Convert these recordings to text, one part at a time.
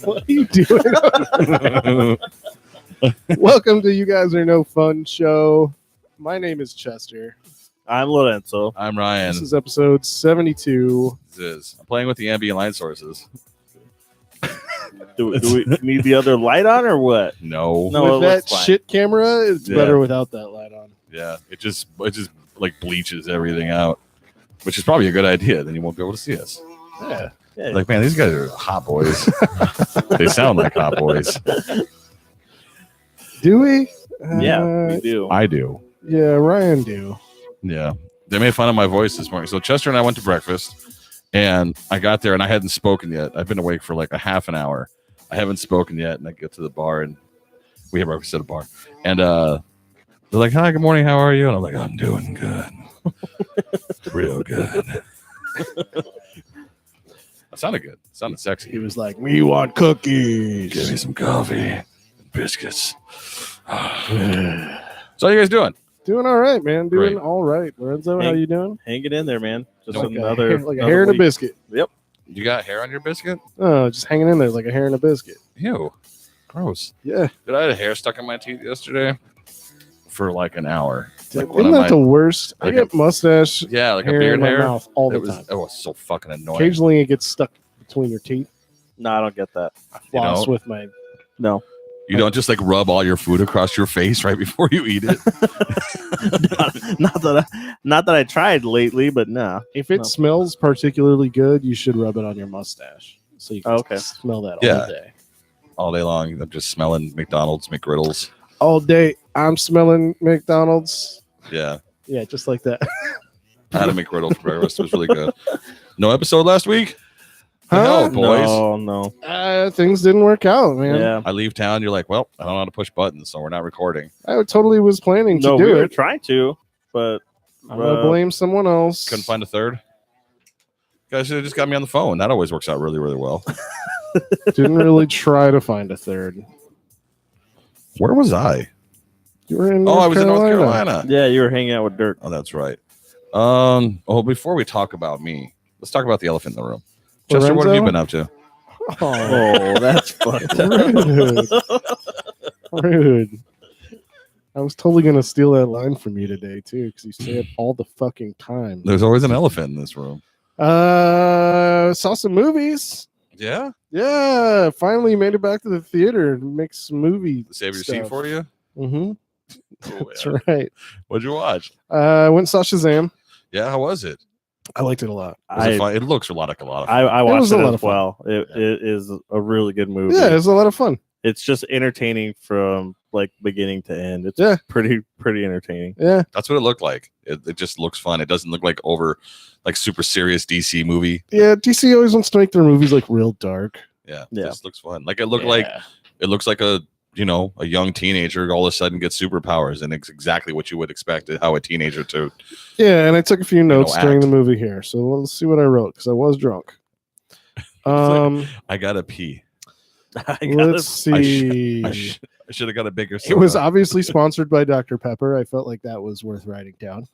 What are you doing? Welcome to You Guys Are No Fun show. My name is Chester. I'm Lorenzo. I'm Ryan. This is episode 72. I'm playing with the ambient light sources. Do we need the other light on or what? No. No, it With that looks fine. shit camera, it's Yeah. better without that light on. Yeah, it just like bleaches everything out, which is probably a good idea. Then you won't be able to see us. Yeah. Yeah. Like, man, these guys are hot boys. They sound like hot boys. Do we? Yeah, we do. I do. Yeah, Ryan do. Yeah. They made fun of my voice this morning. So Chester and I went to breakfast, and I got there and I hadn't spoken yet. I've been awake for like a half an hour. I haven't spoken yet, and I get to the bar, and we have breakfast at a bar, and they're like, "Hi, good morning. How are you?" And I'm like, "I'm doing good, real good." That sounded good. It sounded sexy. He was like, "We want cookies." Give me some coffee and biscuits. So how you guys doing? Doing all right, man. Doing Great. all right. Lorenzo, how Hey. you doing? Hang it in there, man. Just Like another a another hair and a week. biscuit. Yep. You got hair on your biscuit? Oh, just hanging in there like a hair and a biscuit. Ew. Gross. Yeah. Dude, I had a hair stuck in my teeth yesterday for like an hour. Like one Isn't of that the worst? I like get mustache yeah, like a hair beard in my hair. mouth all the It was time. so fucking annoying. Occasionally, it gets stuck between your teeth. No, I don't get that. You Floss know? with my. No. You don't just like rub all your food across your face right before you eat it. not that I tried lately, but nah. If it No. smells particularly good, you should rub it on your mustache so you can Okay. smell that Yeah. all day. All day long. I'm just smelling McDonald's, McGriddles. All day, I'm smelling McDonald's. Yeah. Yeah, just like that. I had a McGriddle for breakfast. It was really good. No episode last week? Huh? No, boys. No. Things didn't work out, man. Yeah. I leave town. You're like, well, I don't know how to push buttons, so we're not recording. I totally was planning to No, do we were it. trying to, but I'm gonna blame someone else. Couldn't find a third. Guys should have just got me on the phone. That always works out really, really well. Didn't really try to find a third. Where was I? You were in Oh, North I was Carolina. in North Carolina. yeah, you were hanging out with Dirk. Oh, that's right. Oh, before we talk about me, let's talk about the elephant in the room. Chester, what have you Lorenzo? been up to? Oh, Oh, that's fucked up. rude. Rude. I was totally gonna steal that line from you today too, because you say it all the fucking time. There's always an elephant in this room. Saw some movies. Yeah? Yeah, finally made it back to the theater and make some movie. Save your seat for you? Mm-hmm. Oh, That's yeah. right. What'd you watch? I went and saw Shazam. Yeah, how was it? I liked it a lot. Was it fun? It looks like a lot of fun. I was watched a it lot as of fun. well. It is a really good movie. Yeah, it was a lot of fun. It's just entertaining from like beginning to end. It's Yeah. pretty entertaining. Yeah, That's what it looked like. It just looks fun. It doesn't look like super serious DC movie. yeah. DC always wants to make their movies like real dark. Yeah, Yeah. It just looks fun. Like it looks like a young teenager all of a sudden gets superpowers, and it's exactly what you would expect how a teenager to. Yeah, and I took a few notes during act. the movie here, so let's see what I wrote because I was drunk. I gotta pee. Let's see. I should have got a bigger. It was soda. obviously sponsored by Dr. Pepper. I felt like that was worth writing down.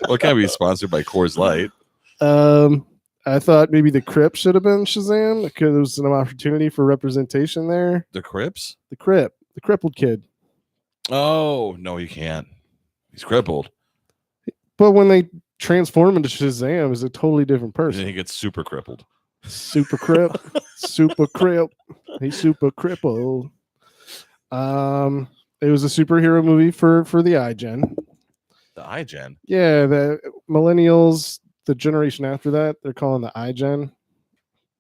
Well, it can't be sponsored by Coors Light. I thought maybe the Crip should have been Shazam because there was an opportunity for representation there. The Crips? The crippled kid. Oh no, you can't. He's crippled. But when they transform into Shazam, is a totally different And then person. he gets super crippled. Super crip, super crip. He's super crippled. It was a superhero movie for the iGen. The iGen. Yeah, the millennials, the generation after that, they're calling the iGen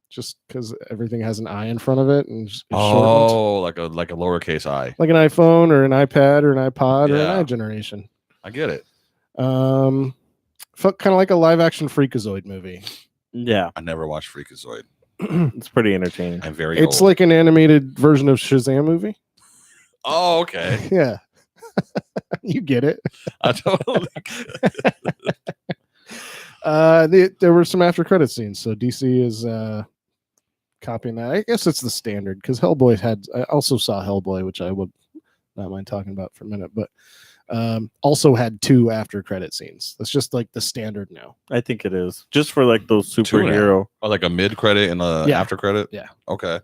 just because everything has an I in front of it and it's shortened. Oh, like a lowercase I. Like an iPhone or an iPad or an iPod or Yeah. an iGeneration. I get it. Felt kind of like a live action Freakazoid movie. Yeah, I never watched Freakazoid. it's pretty entertaining. I'm very It's old. like an animated version of Shazam movie. Oh, okay. Yeah. You get it. I totally There were some after credit scenes, so DC is copying that. I guess it's the standard because Hellboy had. I also saw Hellboy, which I would not mind talking about for a minute. But Also had 2 after credit scenes. That's just like the standard now. I think it is just for like those 2 now. superhero. Oh, like a mid credit and a Yeah. after credit. Yeah. Okay.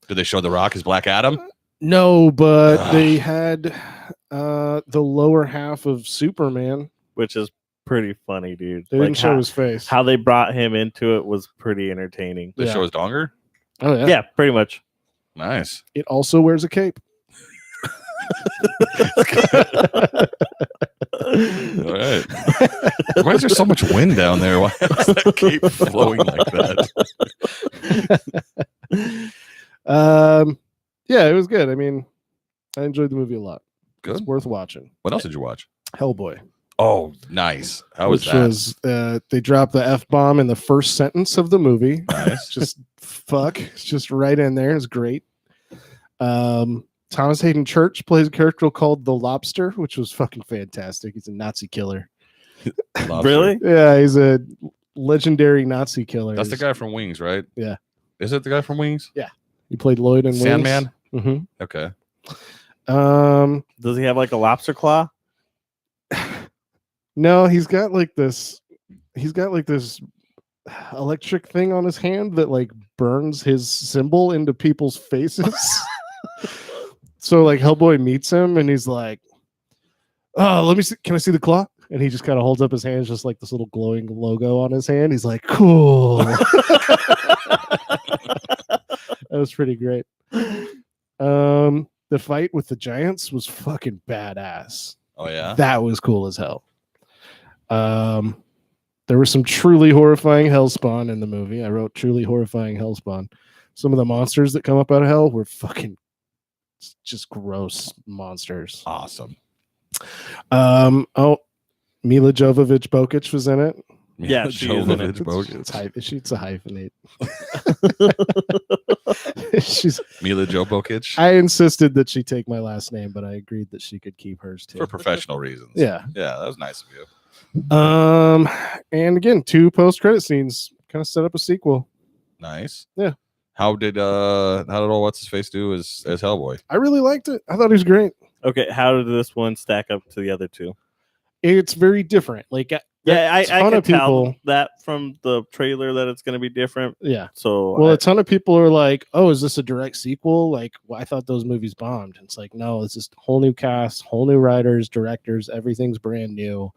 Did they show The Rock as Black Adam? No, but Ugh. they had the lower half of Superman. Which is pretty funny, dude. They didn't show his face. how they brought him into it was pretty entertaining. They Yeah. show his donger. Oh yeah. Yeah, pretty much. Nice. It also wears a cape. All right. Why is there so much wind down there? Why is that cape flowing like that? Yeah, it was good. I mean, I enjoyed the movie a lot. It's Good. worth watching. What else did you watch? Hellboy. Oh, nice. How was which that? was they dropped the F-bomb in the first sentence of the movie. Nice. Just fuck. It's just right in there. It's great. Thomas Hayden Church plays a character called the Lobster, which was fucking fantastic. He's a Nazi killer. Lobster. Really? Yeah, he's a legendary Nazi killer. That's the guy from Wings, right? Yeah. Is it the guy from Wings? He played Lloyd in Sandman? Wings. Okay. Does he have like a lobster claw? No, he's got like this electric thing on his hand that like burns his symbol into people's faces. So like Hellboy meets him and he's like, "Oh, let me see. Can I see the claw?" And he just kind of holds up his hands, just like this little glowing logo on his hand. He's like, "Cool." That was pretty great. The fight with the giants was fucking badass. Oh, yeah. That was cool as hell. There was some truly horrifying hellspawn in the movie. I wrote truly horrifying hellspawn. Some of the monsters that come up out of hell were fucking just gross monsters. Awesome. Oh, Mila Jovovich Bokic was in it. Yeah, she is in it. She's a hyphenate. She's. Mila Jovovich I insisted that she take my last name, but I agreed that she could keep hers too. for professional reasons. Yeah. Yeah, that was nice of you. And again, 2 post-credit scenes kind of set up a sequel. Nice. Yeah. How did old what's his face do as Hellboy? I really liked it. I thought he was great. Okay, how did this one stack up to the other 2? It's very different. Like, Yeah, I ton can of people- tell that from the trailer that it's going to be different. yeah. So Well, a ton of people are like, "Oh, is this a direct sequel?" Like, well, I thought those movies bombed. It's like, no, it's just whole new cast, whole new writers, directors, everything's brand new.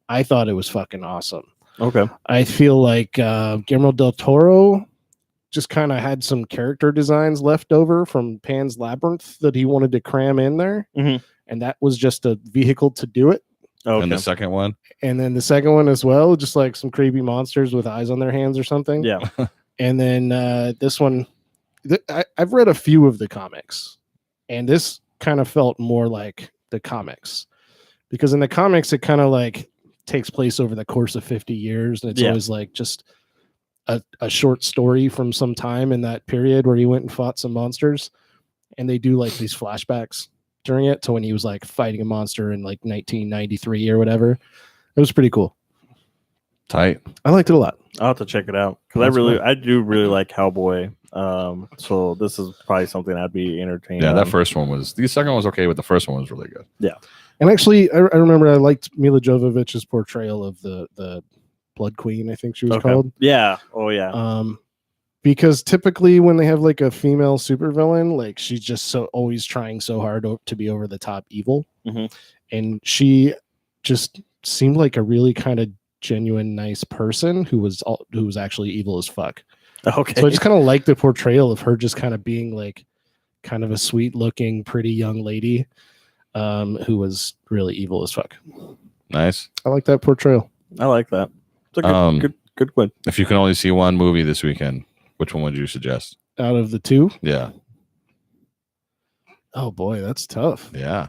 I thought it was fucking awesome. okay, I feel like Guillermo del Toro just kind of had some character designs left over from Pan's Labyrinth that he wanted to cram in there, Mhm. and that was just a vehicle to do it. okay, And the second one? And then the second one as well, just like some creepy monsters with eyes on their hands or something. yeah, And then this one, I've read a few of the comics, and this kind of felt more like the comics, because in the comics it kind of like takes place over the course of 50 years, and it's Yeah. always like just a short story from some time in that period where he went and fought some monsters, and they do like these flashbacks during it to when he was like fighting a monster in like 1993 or whatever. It was pretty cool. Tight. I liked it a lot. I'll have to check it out because That's I do really like Hellboy. So this is probably something I'd be entertained. Yeah, that on. first one was the second one was okay, but the first one was really good. And actually, I remember I liked Mila Jovovich's portrayal of the Blood Queen, I think she was Okay. called. Yeah. Oh yeah. Because typically when they have like a female supervillain, like she's just so always trying so hard to be over the top evil, Mhm. and she just seemed like a really kind of genuine, nice person who was actually evil as fuck. Okay. So I just kind of like the portrayal of her just kind of being like kind of a sweet looking, pretty young lady who was really evil as fuck. Nice. I like that portrayal. I like that. It's a good, good one. If you can only see one movie this weekend, which one would you suggest? Out of the 2, Yeah. oh boy, that's tough. Yeah.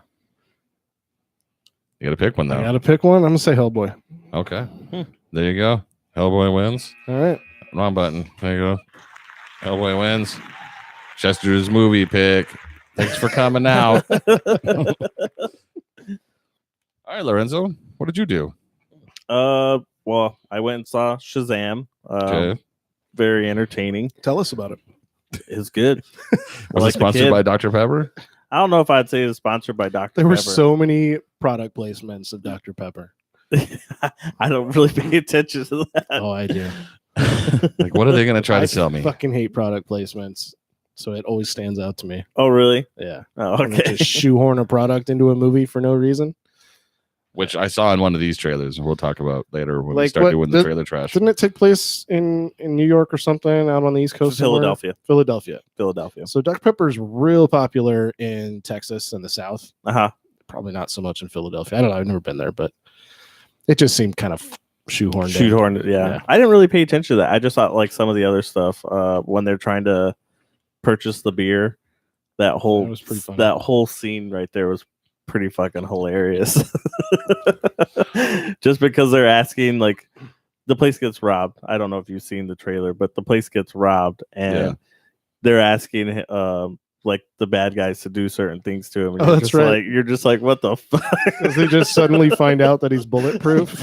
You got to pick one, I though. gotta pick one. I'm gonna say Hellboy. Okay. There you go. Hellboy wins. All right. Wrong button. There you go. Hellboy wins. Chester's movie pick. Thanks for coming out. All right, Lorenzo. What did you do? Well, I went and saw Shazam. Okay. Very entertaining. Tell us about it. It's good. Was like it the sponsored kid. by Dr. Pepper? I don't know if I'd say it's sponsored by Dr. There were Pepper. so many product placements of Dr. Pepper. I don't really pay attention to that. Oh, I do. Like, what are they going to try I to sell me? fucking hate product placements, so it always stands out to me. Oh, really? Yeah. Oh, When they okay. just shoehorn a product into a movie for no reason. Which I saw in one of these trailers, and we'll talk about later when we Like start what- doing the trailer trash. Didn't it take place in New York or something out on the East Coast? somewhere? Philadelphia. Philadelphia. So Dr. Pepper's real popular in Texas and the South. Uh-huh. Probably not so much in Philadelphia. I don't know. I've never been there, but it just seemed kind of shoehorned. in. Shoehorned, yeah. Yeah. I didn't really pay attention to that. I just thought like some of the other stuff when they're trying to purchase the beer, that whole was pretty funny. that whole scene right there was pretty fucking hilarious. Just because they're asking, like, the place gets robbed. I don't know if you've seen the trailer, but the place gets robbed and Yeah. they're asking like the bad guys to do certain things to him. And Oh, you're that's just right. Like, you're just like, what the fuck? Because they just suddenly find out that he's bulletproof.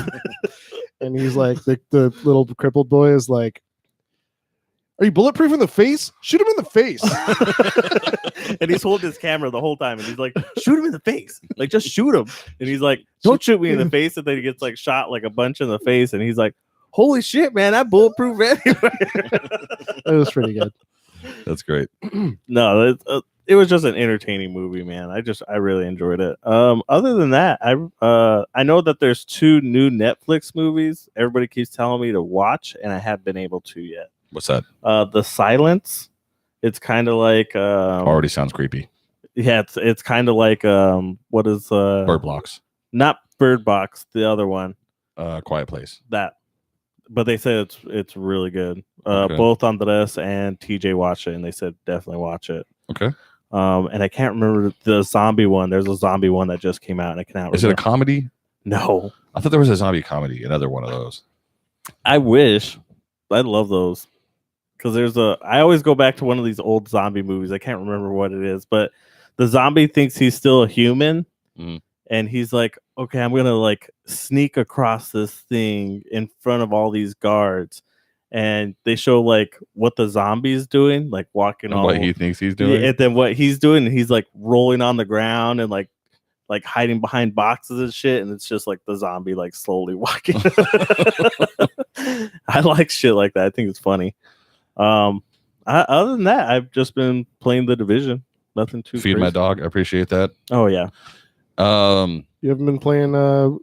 And he's like, the little crippled boy is like, are you bulletproof in the face? Shoot him in the face. And he's holding his camera the whole time, and he's like, "Shoot him in the face! Like, just shoot him!" And he's like, "Don't shoot me in the face!" And then he gets like shot like a bunch in the face, and he's like, "Holy shit, man! I bulletproof everywhere." That was pretty good. That's great. No, it was just an entertaining movie, man. I really enjoyed it. Other than that, I know that there's 2 new Netflix movies. Everybody keeps telling me to watch, and I haven't been able to yet. What's that? The Silence. It's kind of like Already sounds creepy. yeah, it's kind of like what is Bird Blocks. not Bird Box, the other one Quiet Place. that, but they said it's really good. Okay. Both Andres and TJ watched it, and they said definitely watch it. Okay. And I can't remember the zombie one. There's a zombie one that just came out, and I cannot. Is it a remember. comedy? No, I thought there was a zombie comedy, another one of those. I wish. I love those because I always go back to one of these old zombie movies. I can't remember what it is, but the zombie thinks he's still a human, Mhm. and he's like, "Okay, I'm gonna like sneak across this thing in front of all these guards." And they show like what the zombie's doing, like walking And all, what he thinks he's doing. and then what he's doing, and he's like rolling on the ground and like hiding behind boxes and shit, and it's just like the zombie like slowly walking. I like shit like that. I think it's funny. Other than that, I've just been playing The Division. Nothing too Feed my crazy. dog. I appreciate that. Oh yeah. You haven't been playing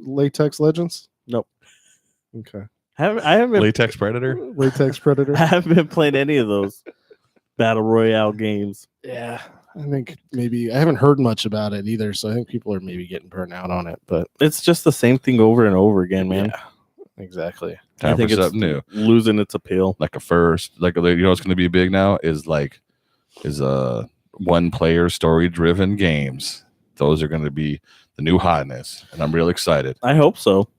Latex Legends? Nope. Okay. I haven't been, Latex Predator. Latex Predator. I haven't been playing any of those battle royale games. Yeah. I think maybe I haven't heard much about it either, so I think people are maybe getting burnt out on it. But It's just the same thing over and over again, man. yeah, exactly. I Time for think it's something new. losing its appeal. Like a first, like you know what's going to be big now is one player story driven games. Those are going to be the new hotness, and I'm real excited. I hope so,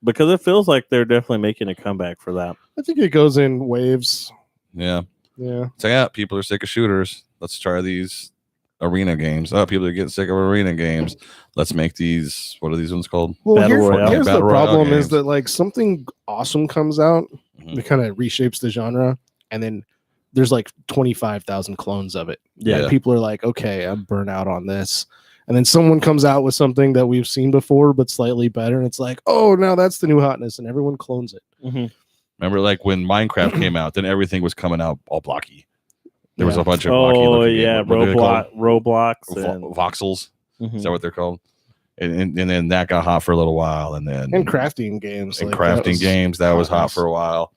because it feels like they're definitely making a comeback for that. I think it goes in waves. Yeah. Yeah. So yeah, people are sick of shooters. Let's try these arena games. Oh, people are getting sick of arena games. Let's make these. What are these ones called? Well, Battle here's, Royale. here's the Battle Royale problem is games. that like something awesome comes out, Mhm. that kind of reshapes the genre, and then there's like 25,000 clones of it. Yeah. And people are like, okay, I'm burnt out on this. And then someone comes out with something that we've seen before, but slightly better. And it's like, oh, now that's the new hotness. And everyone clones it. Remember, like when Minecraft came out, then everything was coming out all blocky. There was Yeah. a bunch of blocky Oh looking yeah, games. What are they called? Roblox. Voxels. And, Is that what they're called? And then that got hot for a little while, and then And crafting games. and like, that crafting was games that was hot hotness. for a while.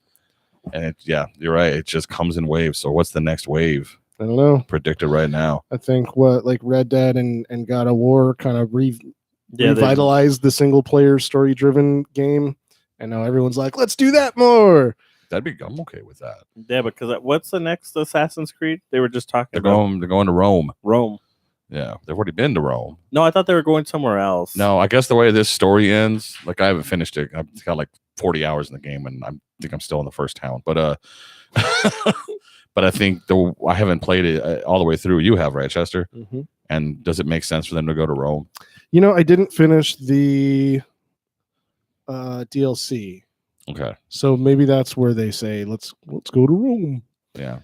And yeah, you're right. It just comes in waves. So what's the next wave I don't know. predicted right now? I think what like Red Dead and God of War kind of yeah, they- revitalized the single player story driven game. And now everyone's like, let's do that more. I'm okay with that. yeah, because what's the next Assassin's Creed? They were just talking They're about going to Rome. Rome. Yeah, they've already been to Rome. No, I thought they were going somewhere else. No, I guess the way this story ends, like I haven't finished it. I've got like 40 hours in the game, and I think I'm still in the first town. But but I think I haven't played it all the way through. You have, right, Chester? And does it make sense for them to go to Rome? You know, I didn't finish the DLC. Okay, So maybe that's where they say, let's go to Rome. yeah.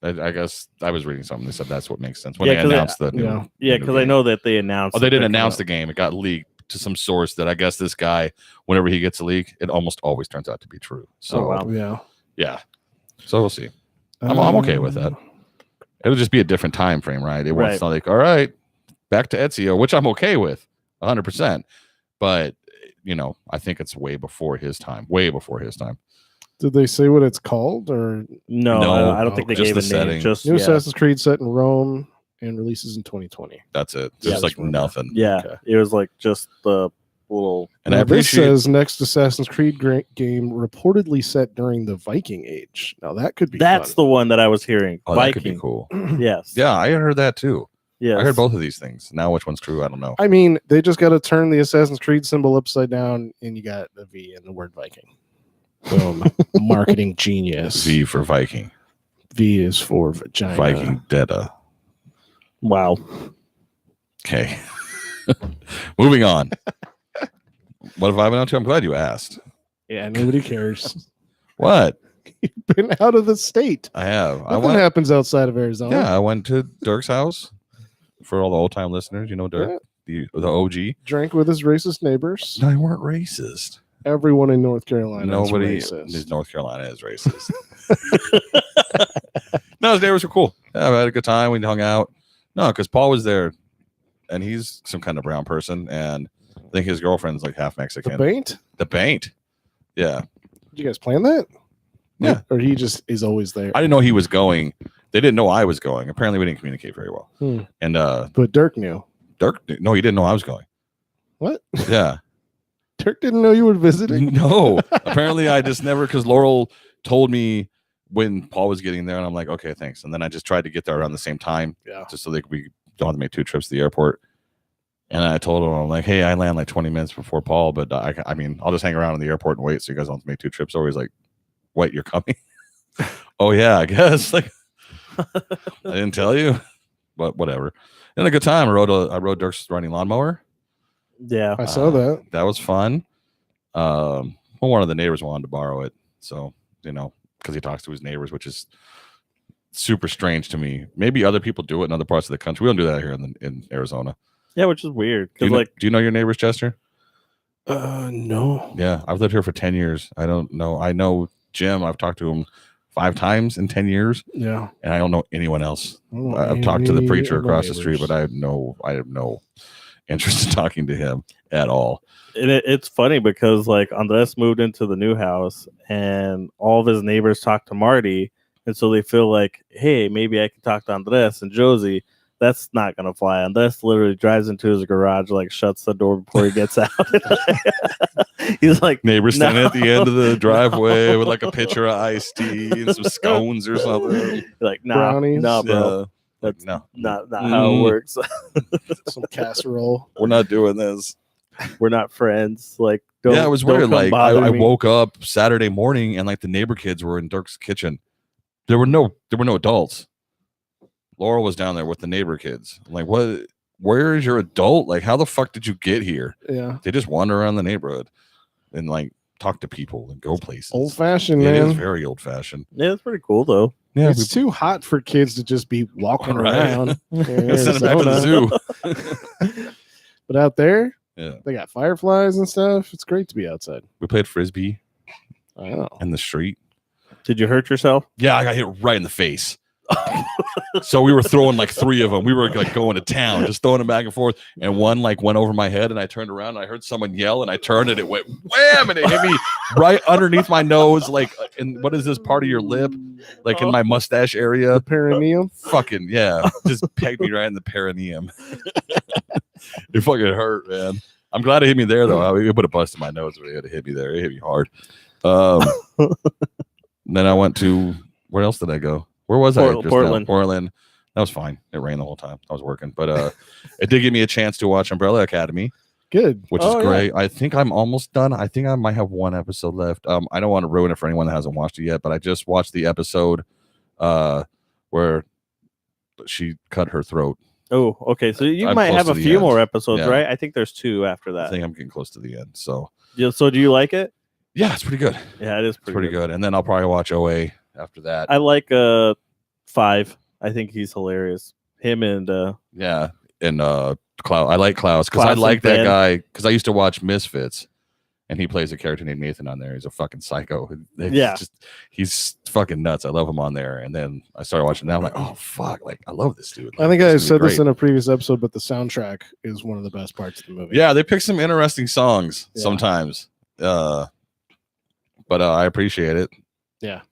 I guess I was reading something that said that's what makes sense when Yeah, they 'cause announced the new. yeah. Yeah, new because I game. know that they announced. Oh, they that didn't they're announce the coming game. It got leaked to some source that I guess this guy, whenever he gets a leak, it almost always turns out to be true. So wow. Yeah. yeah. So we'll see. I'm okay with that. It'll just be a different time frame, right? It won't Right. sound like, all right, back to Ezio, which I'm okay with 100%. But, I think it's way before his time. Way before his time. Did they say what it's called or No, No, I don't think they just gave the a name. setting. Just new yeah, Assassin's Creed set in Rome and releases in 2020? That's it. Yeah, Just like just remember. nothing. yeah. Okay. It was like just the little. And I Now, this appreciate says next Assassin's Creed game reportedly set during the Viking Age. Now that could be That's the one that I was hearing. Oh, that could be Viking. cool. Yes. Yeah, I heard that too. Yes. I heard both of these things. Now, which one's true? I don't know. I mean, they just got to turn the Assassin's Creed symbol upside down, and you got a V in the word Viking. Boom. Marketing genius. V for Viking. V is for vagina. Viking Detta. Wow. Okay. Moving on. What have I been up to? I'm glad you asked. Yeah, nobody cares. What? Been out of the state. I have. Nothing happens outside of Arizona. Yeah, I went to Dirk's house. For all the old time listeners, you know Dirk, the OG. Drank with his racist neighbors. No, they weren't racist. Everyone in North Carolina Nobody is racist. in North Carolina is racist. No, his neighbors were cool. Yeah, we had a good time. We hung out. No, because Paul was there, and he's some kind of brown person, and I think his girlfriend's like half The Mexican. Baint? The Baint. Yeah. Did you guys plan that? Yeah. Or he just is always there. I didn't know he was going. They didn't know I was going. Apparently, we didn't communicate very well. And But Dirk knew. Dirk, no, he didn't know I was going. What? Yeah. Dirk didn't know you were visiting? No. Apparently, I just never, because Laurel told me when Paul was getting there, and I'm like, okay, thanks. And then I just tried to get there around the same time, Yeah. just so we don't have to make 2 trips to the airport. And I told him, I'm like, hey, I land like 20 minutes before Paul, but I mean, I'll just hang around in the airport and wait, so you guys don't have to make 2 trips. Or he's like, wait, you're coming? Oh yeah, I guess. Like, I didn't tell you, but whatever. And a good time. I rode Dirk's running lawnmower. Yeah. I saw that. That was fun. Well, one of the neighbors wanted to borrow it, so because he talks to his neighbors, which is super strange to me. Maybe other people do it in other parts of the country. We don't do that here in Arizona. Yeah, which is weird. Do Because you know your neighbors, Chester? No. Yeah, I've lived here for 10 years. I don't know. I know Jim. I've talked to him 5 times in 10 years, Yeah. and I don't know anyone else. I don't know I've talked to the any preacher of my across the street, neighbors. but I have no interest in talking to him at all. And it's funny because like Andres moved into the new house and all of his neighbors talk to Marty, and so they feel like, hey, maybe I can talk to Andres and Josie. That's not gonna fly. Andres literally drives into his garage, like shuts the door before he gets out. He's like, Neighbors standing No. at the end of the driveway with like a pitcher of iced tea and some scones or something. like, nah, Brownies? nah, bro, Yeah. that's No, not how it works. Some casserole. we're not doing this. We're not friends. Like, don't, Yeah, it was don't weird. come Like bother I me. woke up Saturday morning and like the neighbor kids were in Dirk's kitchen. There were no adults. Laurel was down there with the neighbor kids. I'm like, what? Where is your adult? Like, how the fuck did you get here? Yeah. They just wander around the neighborhood and like talk to people and go places. Old fashioned, It is man. very old fashioned. Yeah, it's pretty cool though. Yeah, It's too hot for kids to just be walking Right. around. in send them back to the Arizona. zoo. But out there, Yeah, they got fireflies and stuff. It's great to be outside. we played frisbee I know. in the street. Did you hurt yourself? Yeah, I got hit right in the face. So we were throwing like 3 of them. We were like going to town, just throwing them back and forth. And one like went over my head, and I turned around and I heard someone yell, and I turned and it went wham, and it hit me right underneath my nose, like in what is this part of your lip, like in my mustache area. The perineum. Fucking yeah, just pegged me right in the perineum. It fucking hurt, man. I'm glad it hit me there though. It would have busted my nose if it had hit me there. It hit me hard. Then I went to where else did I go? Where was I? Just now? Portland. Portland. That was fine. It rained the whole time. I was working, but it did give me a chance to watch Umbrella Academy, Good. which Oh, is yeah. great. I think I'm almost done. I think I might have 1 episode left. I don't want to ruin it for anyone that hasn't watched it yet, but I just watched the episode where she cut her throat. Oh, okay. So you I'm might close have to a the few end. more episodes, Yeah. right? I think there's 2 after I that. think I'm getting close to the end. So Yeah, so do you like it? yeah, it's pretty good. Yeah, it is It's pretty good. And then I'll probably watch OA after that. I like 5. I think he's hilarious. Him and Yeah, and Klaus. I like Klaus because I Klaus and like that Ben. guy because I used to watch Misfits, and he plays a character named Nathan on there. He's a fucking psycho. Yeah. He's fucking nuts. I love him on there. And then I started watching that. I'm like, oh fuck, like I love this dude. I Like, think I this is said this great. in a previous episode, but the soundtrack is one of the best parts of the movie. Yeah, they pick some interesting songs Yeah. sometimes. But I appreciate it. Yeah.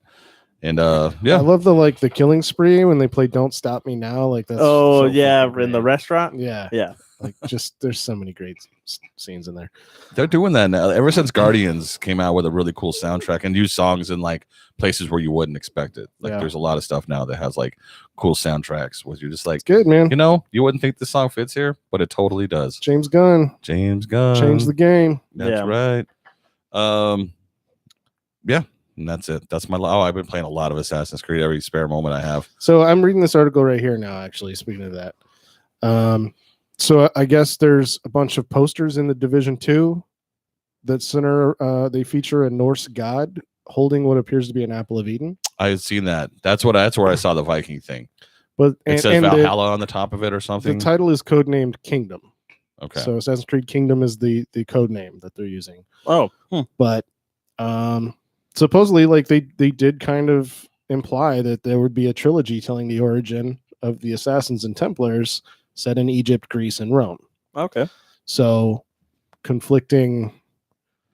And I yeah, love the killing spree when they play "Don't Stop Me Now." Like that's oh so yeah, fucking in the great. restaurant. Yeah, Yeah. like just there's so many great scenes in there. they're doing that now. Ever since Guardians came out with a really cool soundtrack and use songs in like places where you wouldn't expect it. Like Yeah. there's a lot of stuff now that has like cool soundtracks where you're just like, It's good, man. you know, you wouldn't think this song fits here, but it totally does. James Gunn James Gunn. changed the game. That's Yeah. right. Yeah, and that's it. That's my. Oh, I've been playing a lot of Assassin's Creed every spare moment I have. So I'm reading this article right here now. Actually, speaking of that, so I guess there's a bunch of posters in the Division 2 that center. They feature a Norse god holding what appears to be an apple of Eden. I had seen that. That's where I saw the Viking thing. But It says and Valhalla on the top of it or the something. title is codenamed Kingdom. Okay. So Assassin's Creed Kingdom is the code name that they're using. Oh, But supposedly, like they did kind of imply that there would be a trilogy telling the origin of the Assassins and Templars set in Egypt, Greece, and Rome. okay. So conflicting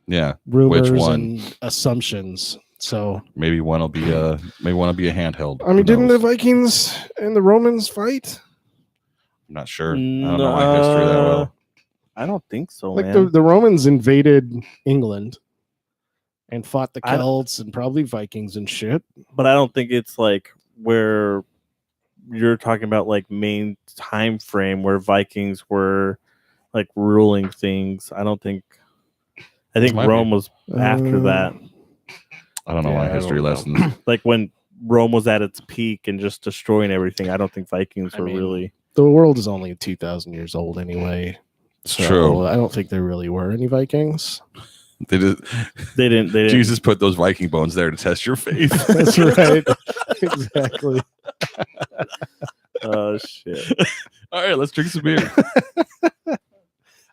Yeah. rumors one? and assumptions. So Maybe one will be a handheld. I mean, Who didn't the knows? Vikings and the Romans fight? I'm not sure. I don't know my history that well. I don't think so, Like man. the Romans invaded England and fought the I don't- Celts and probably Vikings and shit. But I don't think it's like where you're talking about like main time frame where Vikings were like ruling things. I think Might be. Rome was after that. I don't know Yeah, my I don't history know. lessons. Like when Rome was at its peak and just destroying everything. I don't think Vikings I were mean, really. The world is only 2,000 years old anyway. It's So true. I don't think there really were any Vikings. They did, They didn't. Jesus put those Viking bones there to test your faith. That's right. Exactly. Oh shit. All right, let's drink some beer.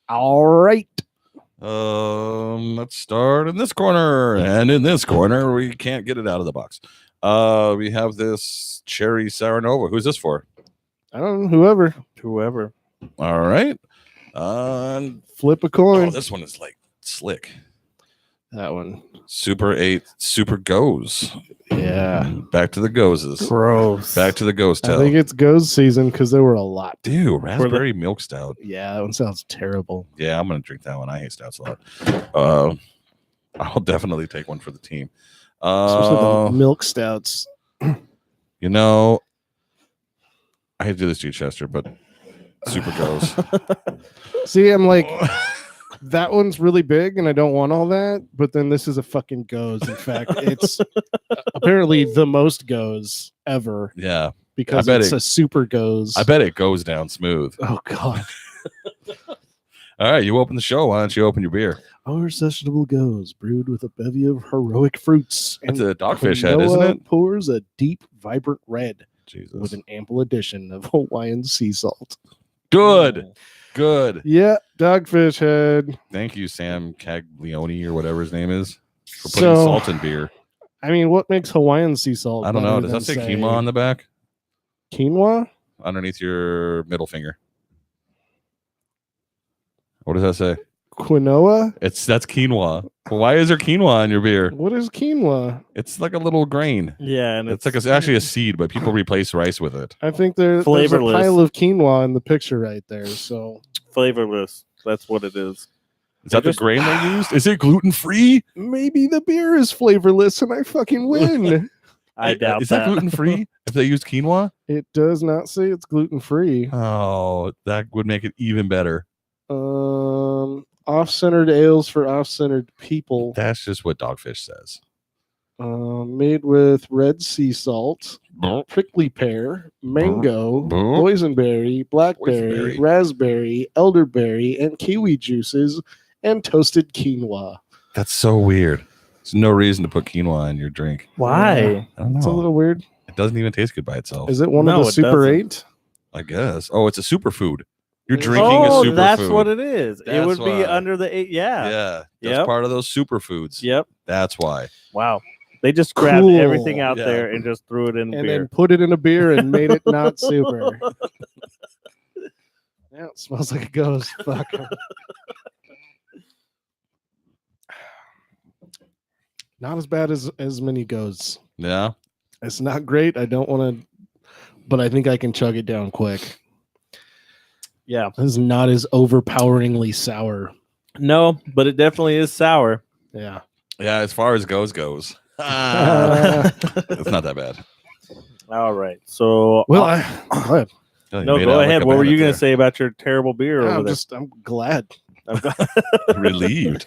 All right. Let's start in this corner, and in this corner, we can't get it out of the box. We have this cherry Saranova. Who's this for? I don't know. Whoever. Whoever. All right. Oh, Flip a coin. this one is like slick. That one. Super 8 Super Goes. Yeah. Back to the Gozes. Gross. Back to the Ghost I Tell. think it's goes season because there were a lot. Dude, raspberry milk stout. Yeah, that one sounds terrible. Yeah, I'm gonna drink that one. I hate stouts a lot. I'll definitely take one for the team. Especially the milk stouts. You know, I hate to do this to you, Chester, but Super Goes. See, I'm like, that one's really big and I don't want all that. But then this is a fucking goes. In fact, it's apparently the most goes ever Yeah, because bet it's it- a super goes. I bet it goes down smooth. Oh, God. All right, you open the show. Why don't you open your beer? Our sessionable goes brewed with a bevy of heroic fruits. That's and a dogfish head, isn't Quinoa it? Pours a deep, vibrant red Jesus. with an ample addition of Hawaiian sea salt. Good. Good. Yeah, dogfish head. Thank you, Sam Caglione or whatever his name is, for putting So, salt in beer. I mean, what makes Hawaiian sea salt? I don't know. better Does that than, say quinoa on the back? Quinoa? Underneath your middle finger. What does that say? Quinoa? That's quinoa. Why is there quinoa on your beer? What is quinoa? It's like a little grain. Yeah, and It's like actually a seed, but people replace rice with it. I think there's a Flavorless. pile of quinoa in the picture right there. So flavorless. That's what it is. Is that the just- grain they used? Is it gluten free? maybe the beer is flavorless and I fucking win. I doubt Is that that. gluten free? If they used quinoa? It does not say it's gluten free. Oh, that would make it even better. Off-centered ales for off-centered people. That's just what Dogfish says. Made with red sea salt, prickly pear, mango, boysenberry, blackberry, Boysenberry. raspberry, elderberry, and kiwi juices, and toasted quinoa. That's so weird. There's no reason to put quinoa in your drink. Why? I don't It's a know. little weird. It doesn't even taste good by itself. Is it one No, of the it Super doesn't. 8? I guess. Oh, it's a superfood. You're drinking Oh, a superfood. that's what it is. It That's would be why. under the 8. Yeah. Yeah, that's Yep. part of those superfoods. Yep. That's why. Wow. They just grabbed Cool. everything out Yeah. there and just threw it in And beer. then put it in a beer and made it not super. Yeah, it smells like a ghost. Fuck. Not as bad as many goes. Yeah. It's not great. I don't want to, but I think I can chug it down quick. Yeah. It's not as overpoweringly sour. No, but it definitely is sour. Yeah. Yeah, as far as goes. It's not that bad. All right. So, Well, go ahead. Yeah, you no, made go out like ahead. a What were you bandit going there. to say about your terrible beer over there? I'm glad. Relieved.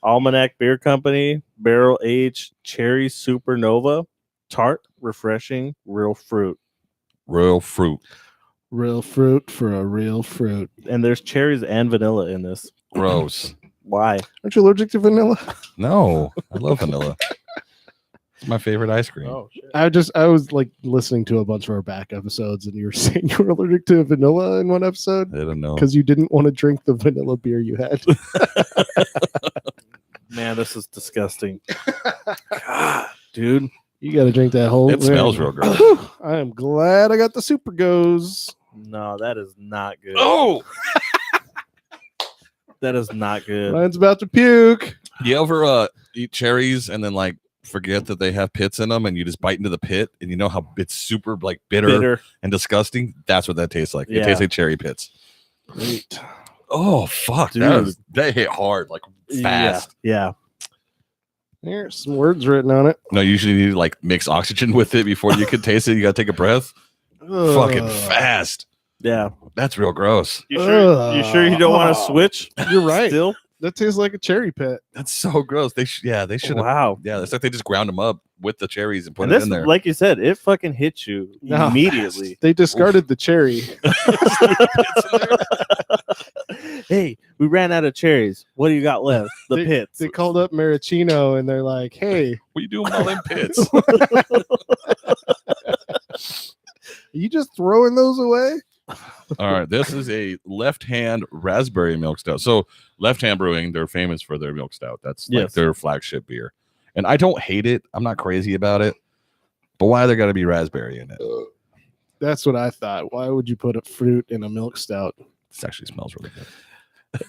Almanac Beer Company, barrel aged cherry supernova, tart, refreshing, real fruit. Royal fruit. Real fruit for a real fruit. And there's cherries and vanilla in this. Gross. Why? Aren't you allergic to vanilla? No, I love vanilla. It's my favorite ice cream. Oh, shit. I was like listening to a bunch of our back episodes, and you were saying you were allergic to vanilla in one episode I don't know. because you didn't want to drink the vanilla beer you had. Man, this is disgusting. God, dude. You got to drink that whole. It smells real gross. I am glad I got the Super Goes. No, that is not good. Oh, That is not good. Mine's about to puke. you ever eat cherries and then like forget that they have pits in them, and you just bite into the pit, and you know how it's super like bitter and disgusting? That's what that tastes like. It Yeah. tastes like cherry pits. Great. Oh fuck, Dude. they hit hard, like fast. Yeah. There's some words written on it. No, you usually need to like mix oxygen with it before you can taste it. You gotta take a breath. Fucking Ugh. fast. Yeah. That's real gross. You sure you don't want to switch? You're right. Still? That tastes like a cherry pit. That's so gross. They should have. Wow. Yeah, it's like they just ground them up with the cherries and put And it this, in there. like you said, it fucking hits you No. immediately. They discarded the cherry. Hey, we ran out of cherries. What do you got left? The pits. They called up Maraschino and they're like, "Hey, What you doing with all them pits? are you just throwing those away?" All right, this is a left-hand raspberry milk stout. So, Left Hand Brewing, they're famous for their milk stout. That's like Yes. their flagship beer. And I don't hate it. I'm not crazy about it. But why there got to be raspberry in it? That's what I thought. Why would you put a fruit in a milk stout? This actually smells really good.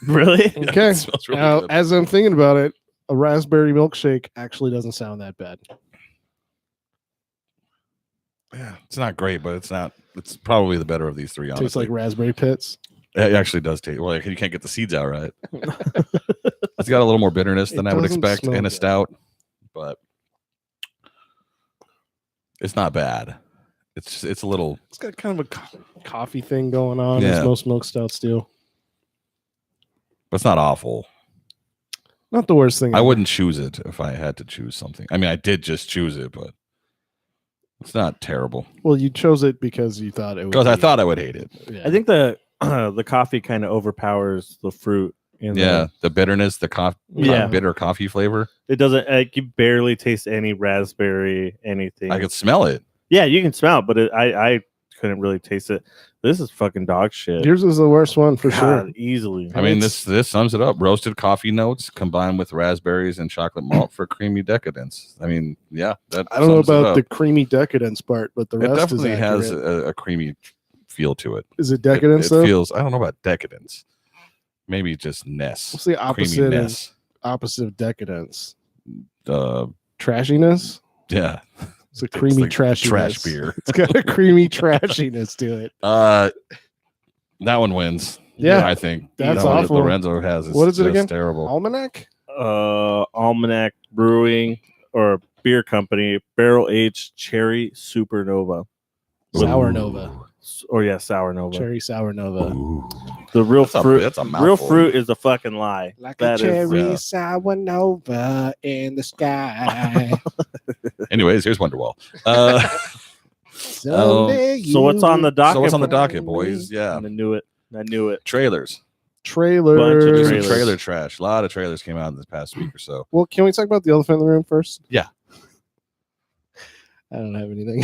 Really? Okay. It smells really Now, good. as I'm thinking about it, a raspberry milkshake actually doesn't sound that bad. Yeah, it's not great, but it's not. It's probably the better of these three. Honestly, Tastes like raspberry pits. it actually does taste. Well, you can't get the seeds out right. It's got a little more bitterness than It I would doesn't expect smell in a good. stout, but it's not bad. It's a little. It's got kind of a coffee thing going on, Yeah. as most milk stouts do. But it's not awful. Not the worst thing. I ever. wouldn't choose it if I had to choose something. I mean, I did just choose it, but it's not terrible Well, you chose it because you thought it would. because I be- thought I would hate it. Yeah. I think the coffee kind of overpowers the fruit. In Yeah, the bitterness, the coffee, Yeah. bitter coffee flavor. It doesn't, like, you barely taste any raspberry, anything. I could smell it. Yeah, you can smell it, but I couldn't really taste it. This is fucking dog shit. Yours is the worst one for God, sure. easily. I mean, It's- this sums it up. Roasted coffee notes combined with raspberries and chocolate malt for creamy decadence. I mean, yeah, that I don't know sums it about the up. creamy decadence part, but the It rest definitely is has accurate. a creamy feel to it. Is it decadence It though? feels. I don't know about decadence. Maybe just ness. What's the opposite of, Creaminess. opposite of decadence? Uh, Trashiness. yeah, It's a creamy like trashiness. trash beer. It's got a creamy trashiness to it. That one wins. Yeah, I think that's that one that awful. Lorenzo has. What is it just again? Terrible. Almanac. Almanac Brewing or Beer Company Barrel Aged Cherry Supernova. Sour Nova. Or yeah, Sour Nova. Cherry sour nova. Ooh. The real That's a- fruit. that's a real mouthful. fruit is a fucking lie. Like That a is, cherry yeah. sour nova in the sky. Anyways, here's Wonderwall. Someday So what's on the docket? So what's on the bro? docket, boys? Yeah, I knew it. I knew it. trailers. Trailers. Bunch of There's some trailers. trailer trash. A lot of trailers came out in this past week or so. Well, can we talk about the elephant in the room first? Yeah. I don't have anything.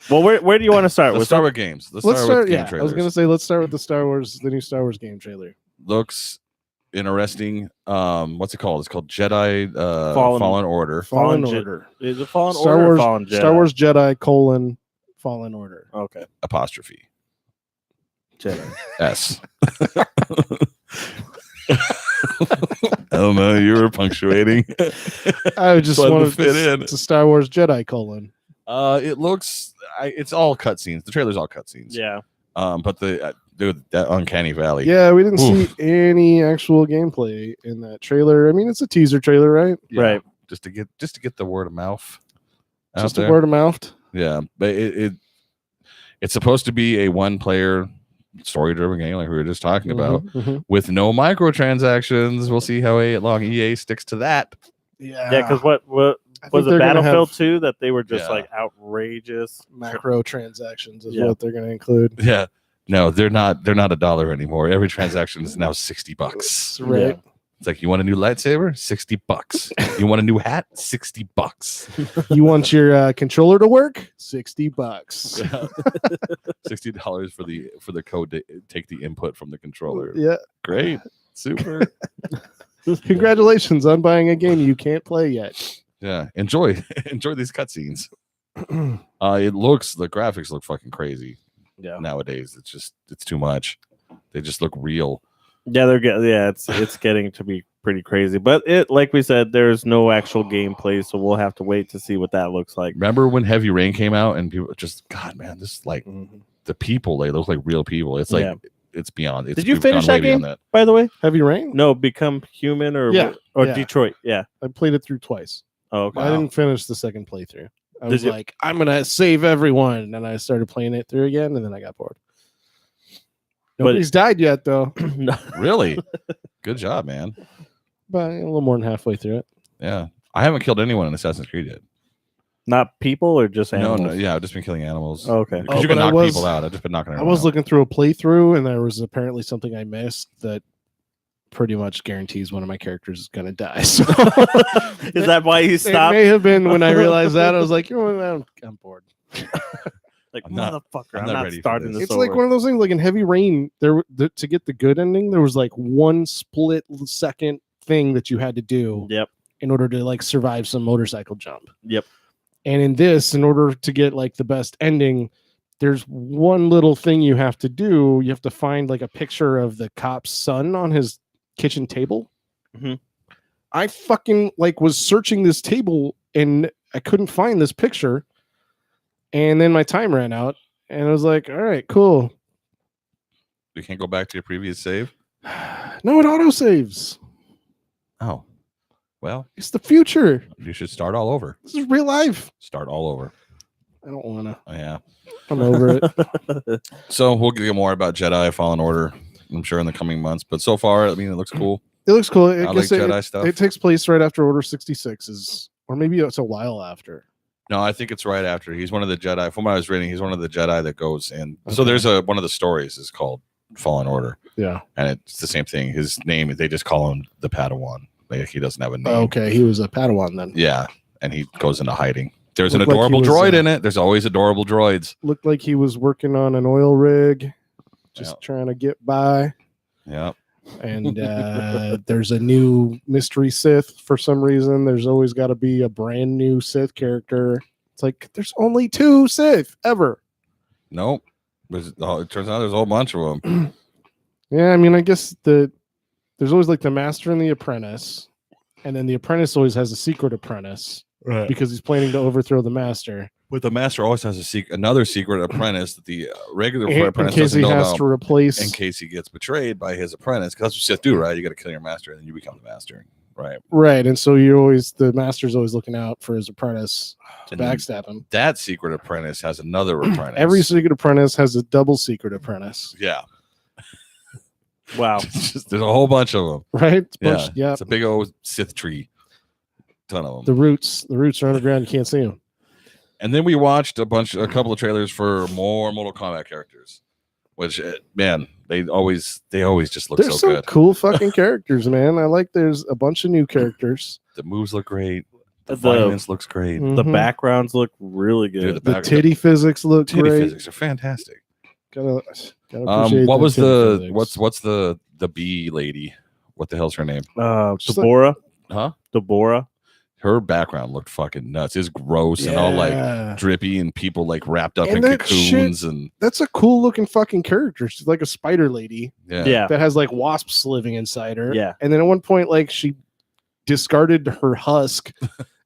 Well, where do you want to start? Let's With start with games. Let's with start. game Yeah, I was trailers. gonna say let's start with the new Star Wars game trailer. Looks interesting. What's it called? It's called Jedi Fallen Order. Fallen Je- Order. Is it Fallen Star Order Wars. or Fallen Jedi? Star Wars Jedi : Fallen Order. Okay. Apostrophe Jedi. S. Oh no, you were punctuating. I just Wanted to wanted fit in. It's a Star Wars Jedi : It looks. It's all cutscenes. The trailer's all cutscenes. Yeah. But the dude, that Uncanny Valley. Yeah, we didn't Oof. see any actual gameplay in that trailer. I mean, it's a teaser trailer, right? Yeah, Right. Just to get the word of mouth. out Just a there. word of mouth. Yeah, but it's supposed to be a one-player story-driven game, like we were just talking about, Mhm. with no microtransactions. We'll see how long EA sticks to that. Yeah, Yeah, because what I think was it they're gonna Battlefield have 2 that they were just Yeah. like outrageous? macro transactions is Yeah. what they're going to include. Yeah, no, they're not. They're not $1 anymore. Every transaction is now $60. Right. Yeah. It's like, you want a new lightsaber? $60. You want a new hat? $60. You want your controller to work? $60. $60 for the code to take the input from the controller. Yeah. Great, super. Congratulations on buying a game you can't play yet. Yeah, enjoy these cutscenes. The graphics look fucking crazy Yeah. nowadays. It's too much. They just look real. Yeah, it's getting to be pretty crazy. But it, like we said, there's no actual gameplay, so we'll have to wait to see what that looks like. Remember when Heavy Rain came out and people just, God, man, this is like the people. They look like real people. It's like Yeah. it's beyond. It's, Did you we've gone finish way that game? beyond that. By the way, Heavy Rain? no, Become Human or Yeah, or yeah. Detroit. Yeah. I played it through twice. Oh, okay. I didn't finish the second playthrough. I Did was you- like, I'm going to save everyone. And I started playing it through again, and then I got bored. Nobody's died yet, though. No. Really? Good job, man. But a little more than halfway through it. Yeah, I haven't killed anyone in Assassin's Creed yet. Not people or just animals? No, yeah, I've just been killing animals. Oh, okay. Because Oh, you can but I knock was- people out. I've just been knocking. I everyone was out. looking through a playthrough, and there was apparently something I missed that pretty much guarantees one of my characters is going to die. So Is that why you it stopped? may have been when I realized that. I was like, you know what, I'm bored. Like, I'm not- motherfucker, I'm I'm not not ready for starting this. this. It's like over. one of those things, like in Heavy Rain, to get the good ending, there was like one split second thing that you had to do Yep. in order to like survive some motorcycle jump. Yep. And in this, in order to get like the best ending, there's one little thing you have to do. You have to find like a picture of the cop's son on his kitchen table. Mhm. I fucking like was searching this table and I couldn't find this picture. And then my time ran out, and I was like, all right, cool. You can't go back to your previous save. No, it auto saves. Oh, well, It's the future. you should start all over. This is real life. Start all over. I don't want to. Oh, yeah. I'm over it. So we'll get more about Jedi Fallen Order, I'm sure, in the coming months. But so far, I mean, it looks cool. It looks cool. I I like guess Jedi stuff. it takes place right after Order 66, or maybe it's a while after. No, I think it's right after. He's one of the Jedi. From what I was reading, he's one of the Jedi that goes in. So Okay. there's one of the stories is called Fallen Order, Yeah. and it's the same thing. His name, they just call him the Padawan. Like, he doesn't have a name. Okay, he was a Padawan then. Yeah, and he goes into hiding. There's an Looked like he adorable was, droid in it. There's always adorable droids. Looked like he was working on an oil rig, just Yeah. trying to get by. Yeah. And there's a new mystery Sith for some reason. There's always got to be a brand new Sith character. It's like there's only 2 Sith ever. Nope. It turns out there's a whole bunch of them. Yeah, I mean, I guess there's always like the master and the apprentice, and then the apprentice always has a secret apprentice Right. because he's planning to overthrow the master. But the master always has another secret apprentice that the regular In apprentice case doesn't he know has about. to replace. In case he gets betrayed by his apprentice, because that's what Sith do, right? You got to kill your master, and then you become the master, right? Right, and so the master's always looking out for his apprentice to And then backstab him. that secret apprentice has another apprentice. Every secret apprentice has a double secret apprentice, yeah, Wow. there's a whole bunch of them. right? It's a Yeah, bunch- yeah. it's a big old Sith tree, ton of them. The roots are underground. You can't see them. And then we watched a couple of trailers for more Mortal Kombat characters, which man, they always just look There's so some good. cool fucking characters, man. I like. There's a bunch of new characters. The moves look great. The The violence looks great. the Mhm. backgrounds look really good. Dude, The titty physics look titty great. physics are fantastic. Gotta appreciate What them was titty the physics. what's the bee lady? What the hell's her name? Just like- Deborah. Huh? Deborah. Her background looked fucking nuts. It's gross and all like Yeah. drippy and people like wrapped up And in that cocoons and That's a cool looking fucking character. She's like a spider lady Yeah. that has like wasps living inside her. Yeah. And then at one point, like she discarded her husk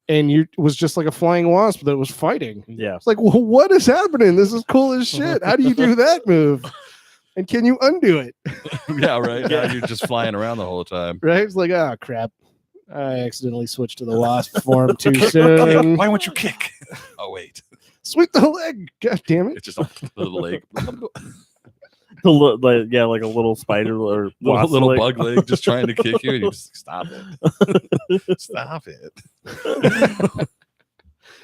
and was just like a flying wasp that was fighting. Yeah. It's like, well, what is happening? This is cool as shit. How do you do that move? And can you undo it? yeah, right. Now you're just flying around the whole time. Right? It's like, oh crap. I accidentally switched to the wasp form too soon. Why won't you kick? Oh wait, Sweep the leg. God damn it. it's just a little leg, Like a little spider or wasp little leg. bug leg, just trying to kick you, and you just stop it. Stop it.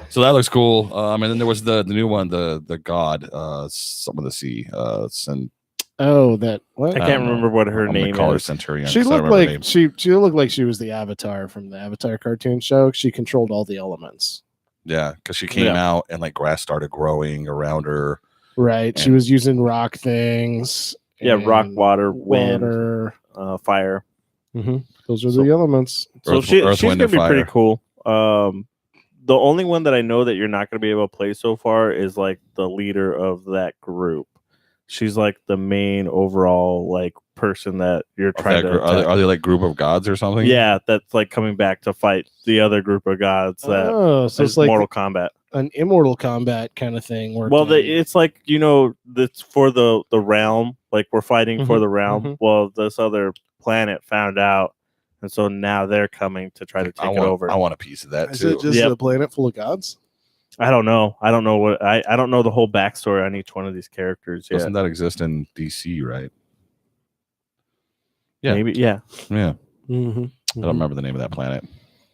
So that looks cool. And then there was the new one, the god, some of the sea, and Oh, that what? I I can't don't know. remember what her I'm gonna name call her is. Centurion. She 'cause I looked remember the like name. she looked like she was the Avatar from the Avatar cartoon show. She controlled all the elements. Yeah, because she came Yeah. out and like grass started growing around her. Right. She And- was using rock things. Yeah, rock, and water, wind, water. fire. Those are So- the elements. So Earth- she's Earth, gonna Wind, be and pretty Fire. cool. The only one that I know that you're not gonna be able to play so far is like the leader of that group. She's like the main overall like person that you're trying to. Are attack. they like group of gods or something? Yeah, that's like coming back to fight the other group of gods that Oh, so is it's like Mortal Kombat. an immortal combat kind of thing. Well, it's like that's for the realm. Like we're fighting for Mhm, the realm. mhm. Well, this other planet found out, and so now they're coming to try to take it over. I want a piece of that Is too. it just Yep. a planet full of gods? I don't know. I don't know what I don't know the whole backstory on each one of these characters yet. Doesn't that exist in DC, right? Yeah. Maybe yeah. Yeah. Mm-hmm. I don't remember the name of that planet,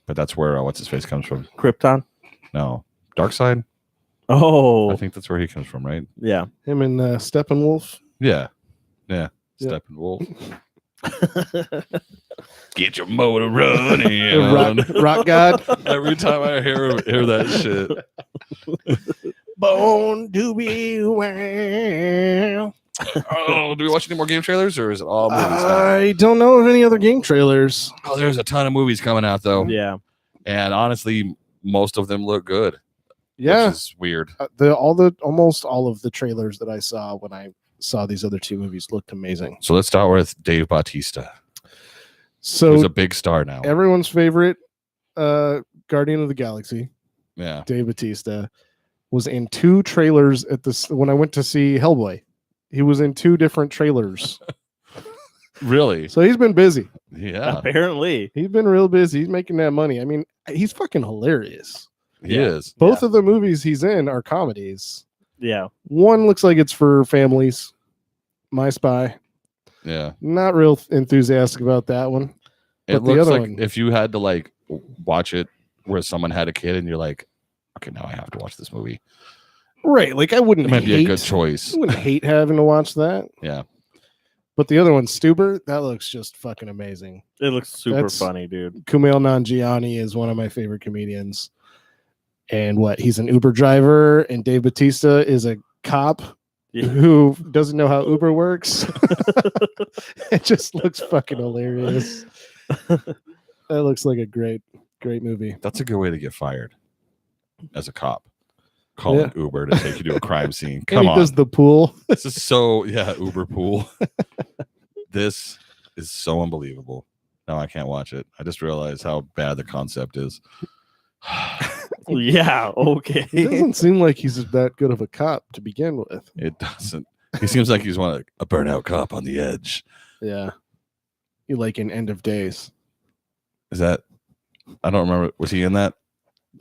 but that's where what's his face comes from. Krypton. No, Darkseid. Oh I think that's where he comes from, right? yeah. Him and Steppenwolf. Yeah. Yeah. Steppenwolf. Get your motor running. Rock god. Every time I hear that shit. Bone to be well. Oh, do we watch any more game trailers or is it all movies now? I don't know of any other game trailers. Oh, there's a ton of movies coming out though. Yeah. And honestly, most of them look good. Yeah, Which is weird. almost all of the trailers that I saw when I saw these other two movies looked amazing. So let's start with Dave Bautista, who's So a big star now. everyone's favorite Guardian of the Galaxy, Yeah. Dave Bautista, was in two trailers at this when I went to see Hellboy. He was in two different trailers. Really? So he's been busy. Yeah. Apparently. He's been real busy. He's making that money. I mean, he's fucking hilarious. He Yeah. is. Both of the movies he's in are comedies. Yeah. One looks like it's for families. My Spy. Yeah. Not real enthusiastic about that one. It But the looks other like one- if you had to like watch it where someone had a kid and you're like, okay, now I have to watch this movie. Right. Like I wouldn't It might be a hate, good choice. I wouldn't hate having to watch that. Yeah. But the other one, Stuber, that looks just fucking amazing. It looks super That's- funny, dude. Kumail Nanjiani is one of my favorite comedians. And he's an Uber driver, and Dave Bautista is a cop Yeah. who doesn't know how Uber works. It just looks fucking hilarious. That looks like a great movie. That's a good way to get fired as a cop. Calling Yeah. Uber to take you to a crime scene. And Come he on. does the pool. This is so Uber pool. This is so unbelievable. Now I can't watch it. I just realized how bad the concept is. Yeah. Okay. He doesn't seem like he's that good of a cop to begin with. It doesn't. He seems like he's a burnout cop on the edge. Yeah. You like in End of Days. Is that? I don't remember. Was he in that?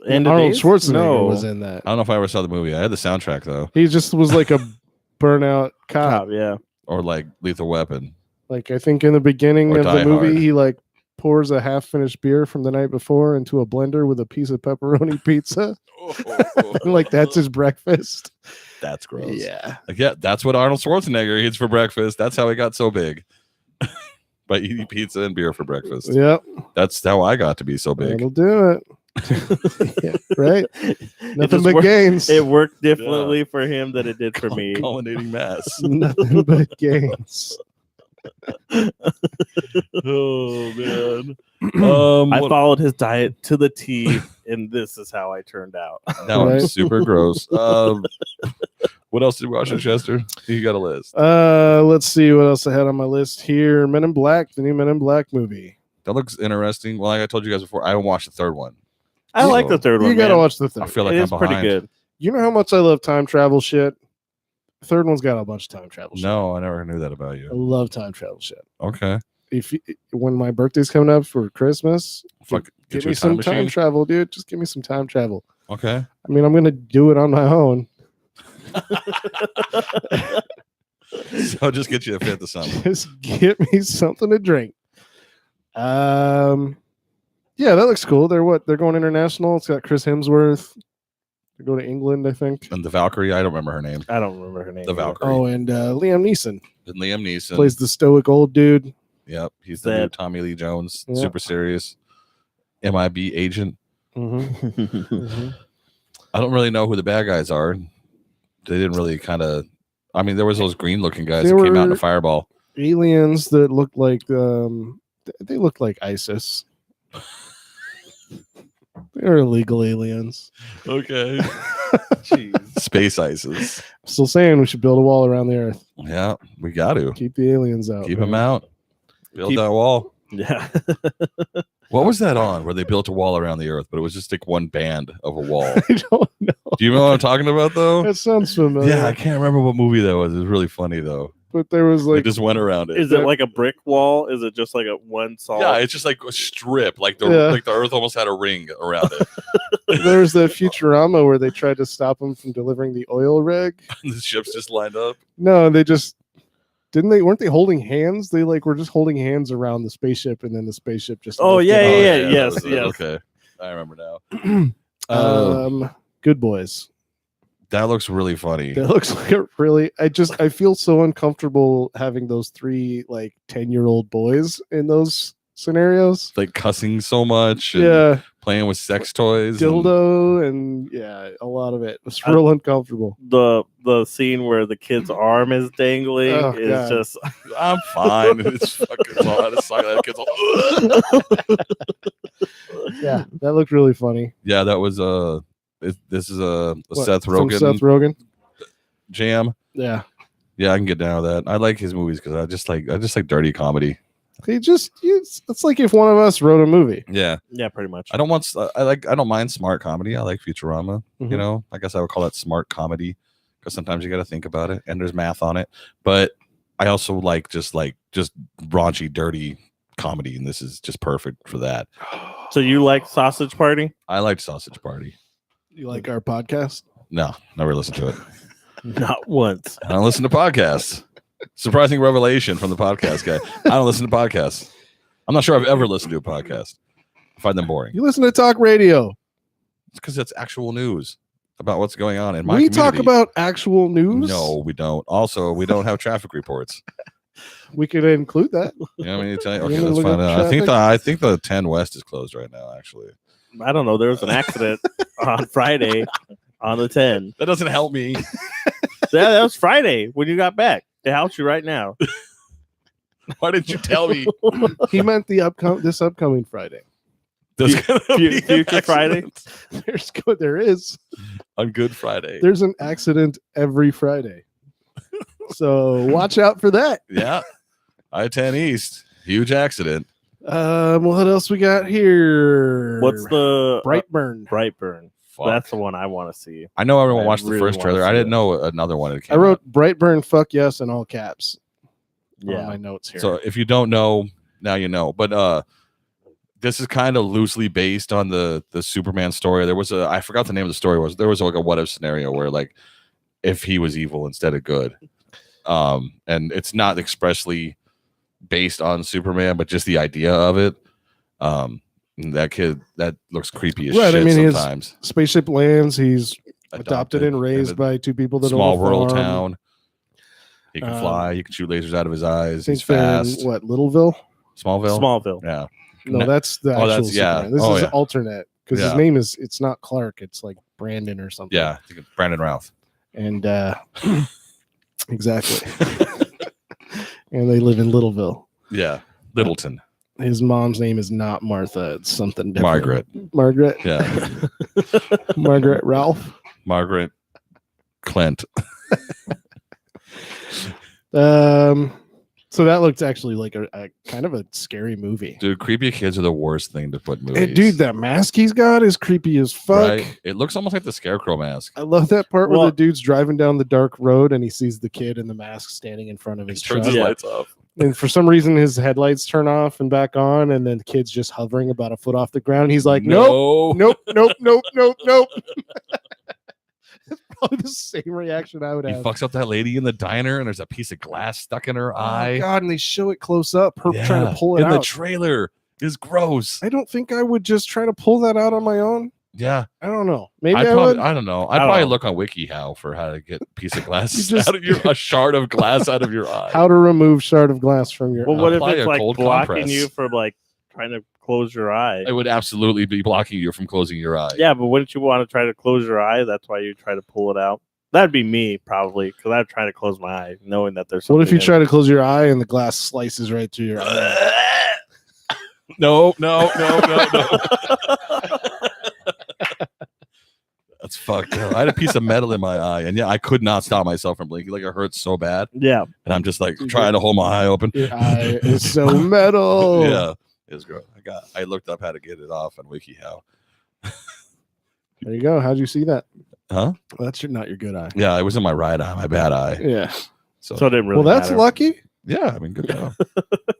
End of Arnold Days? Schwarzenegger No. was in that. I don't know if I ever saw the movie. I had the soundtrack though, He just was like a burnout cop. Cop, yeah. or like Lethal Weapon. Like I think in the beginning Or of the Die movie, Hard. he like pours a half-finished beer from the night before into a blender with a piece of pepperoni pizza. Like that's his breakfast. That's gross. Yeah. Like, yeah, that's what Arnold Schwarzenegger eats for breakfast. That's how he got so big. By eating pizza and beer for breakfast. Yep. That's how I got to be so big. That'll do it. Yeah, right? It Nothing just but worked- gains. It worked differently for him than it did for me. Culminating mass. Nothing but gains. Oh man. I What- followed his diet to the T, and this is how I turned out. now I'm Right. super gross. What else did we watch, Chester? You got a list. Let's see what else I had on my list here. Men in Black, the new Men in Black movie. That looks interesting. Well, like I told you guys before, I haven't watched the third one. I like the So, third one. You gotta man. watch the I third. feel like It I'm is pretty behind. good. You know how much I love time travel shit? The third one's got a bunch of time travel shit. No, I never knew that about I you. love time travel shit. Okay. When my birthday's coming up for Christmas, Fuck. give Get you me a time some time machine. travel, dude. Just give me some time travel. Okay. I mean, I'm gonna do it on my own. So just get you a fifth of something. Just get me something to drink. Yeah, that looks cool. They're going international. It's got Chris Hemsworth. They go to England, I think. And the Valkyrie, I don't remember her name. I don't remember her name. The either. Valkyrie. Oh, and Liam Neeson And Liam Neeson. plays the stoic old dude. Yep. He's the new That- Tommy Lee Jones. Yeah. Super serious. MIB agent. Mm-hmm. I don't really know who the bad guys are. They didn't really kind of. I mean, there was those green looking guys They that came out in were- a fireball. Aliens that looked like they looked like ISIS. They're illegal aliens. Okay. Jeez. Space ISIS. Still saying we should build a wall around the earth. Yeah, we got to Keep the aliens out. keep man. them out. Build Keep- that wall. Yeah. What was that on? Where they built a wall around the earth, but it was just like one band of a wall. I don't know. Do you know what I'm talking about, though? That sounds familiar. Yeah, I can't remember what movie that was. It was really funny though. But there was They like just went around it. Is it like a brick wall? Is it just like a one solid? Yeah, it's just like a strip, like the Yeah. earth almost had a ring around it. there was that Futurama where they tried to stop him from delivering the oil rig. The ships just lined up. No, they just weren't they holding hands? They like were just holding hands around the spaceship, and then the spaceship just. Oh, lifted yeah, off. yeah, that yes, was it. yes. Okay, I remember now. Good Boys. That looks really funny. That looks like a really. I feel so uncomfortable having those three like 10-year-old boys in those scenarios. Like cussing so much. And Yeah, playing with sex toys. and- dildo and yeah, a lot of it. It's real uncomfortable. The scene where the kid's arm is dangling Oh, is God. just I'm fine. It's fucking all out of sight. That kid's all, Yeah, that looked really funny. yeah, that was this is a What, Seth from Rogen Seth Rogen. jam. Yeah, Yeah, I can get down with that. I like his movies because I just like dirty comedy. it's like if one of us wrote a movie. Yeah, yeah, pretty much. I don't mind smart comedy. I like Futurama. Mhm. You know, I guess I would call that smart comedy because sometimes you got to think about it and there's math on it. But I also like just raunchy, dirty comedy, and this is just perfect for that. So you like Sausage Party? I liked Sausage Party. You like our podcast? No, never listened to it. Not once. I don't listen to podcasts. Surprising revelation from the podcast guy. I don't listen to podcasts. I'm not sure I've ever listened to a podcast. I find them boring. You listen to talk radio. It's because it's actual news about what's going on in my We community. talk about actual news. No, we don't. Also, we don't have traffic reports. We could include that. You know what I mean? Tell you- You Okay, wanna let's look find up out. I think the 10 West is closed right now, actually. I don't know. There was an accident on Friday on the 10. That doesn't help me. Yeah, that was Friday when you got back. It helps you right now. Why didn't you tell me? He meant this upcoming Friday. There's gonna be an Future Friday? accident There is. on Good Friday. There's an accident every Friday. So watch out for that. Yeah. I-10 East. Huge accident. What else we got here? What's the Brightburn? Brightburn? Fuck. That's the one I want to see. I know everyone I watched the really first wanna trailer. I see didn't it. know another one that came I wrote out. Brightburn fuck yes in all caps on Yeah. my notes here. So if you don't know, now you know. But this is kind of loosely based on the Superman story. There was I forgot the name of the story was. There was like a what if scenario where like if he was evil instead of good. And it's not expressly based on Superman, but just the idea of it. That kid that looks creepy as Right, I shit mean, his sometimes. Spaceship lands. He's adopted and raised in by two people a that small own a rural farm. town. He can fly. He can shoot lasers out of his I eyes. think He's they're in, fast. what, Littleville? Smallville. Smallville. Yeah. No, No- that's the Oh, actual that's- yeah. Superman. This Oh, is yeah. alternate because his Yeah. name it's not Clark, it's like Brandon or something. Yeah, I think it's Brandon Routh. And exactly. And they live in Littleville. Yeah, Littleton. His mom's name is not Martha, it's something different. Margaret. Margaret. Yeah, Margaret Ralph. Margaret Clint. So that looked actually like a kind of a scary movie. Dude, creepy kids are the worst thing to put in movies. Hey, dude, that mask he's got is creepy as fuck. Right? It looks almost like the Scarecrow mask. I love that part where Well- the dude's driving down the dark road and he sees the kid in the mask standing in front of He his turns truck. his Yeah. lights off. And for some reason, his headlights turn off and back on, and then the kid's just hovering about a foot off the ground. He's like, nope, No. nope. It's probably the same reaction I would He have. fucks up that lady in the diner, and there's a piece of glass stuck in her Oh, eye. God, and they show it close up, her trying to Yeah, pull it in the out. trailer is gross. I don't think I would just try to pull that out on my own. Yeah, I don't know. Maybe I I would. don't know. I'd I don't probably know. look on WikiHow for how to get a piece of glass You just- out of a shard of glass out of your eye. How to remove shard of glass from your Well, eye. what if Apply it's a like cold blocking compress. you from like trying to close your eye? It would absolutely be blocking you from closing your eye. Yeah, but wouldn't you want to try to close your eye? That's why you try to pull it out. That'd be me probably, because I'd try to close my eye, knowing that there's. What if you something try to close your eye and the glass slices right through your eye? No. That's fucked up. I had a piece of metal in my eye, and yeah, I could not stop myself from blinking. Like it hurts so bad, Yeah, and I'm just like trying to hold my eye open. Your eye is so metal. Yeah, it was gross. I looked up how to get it off on WikiHow. There you go. How'd you see that? Huh? Well, that's not your good eye. Yeah, it was in my right eye, my bad eye. Yeah. So, so it didn't really. Well, that's matter. lucky. yeah, I mean, good job.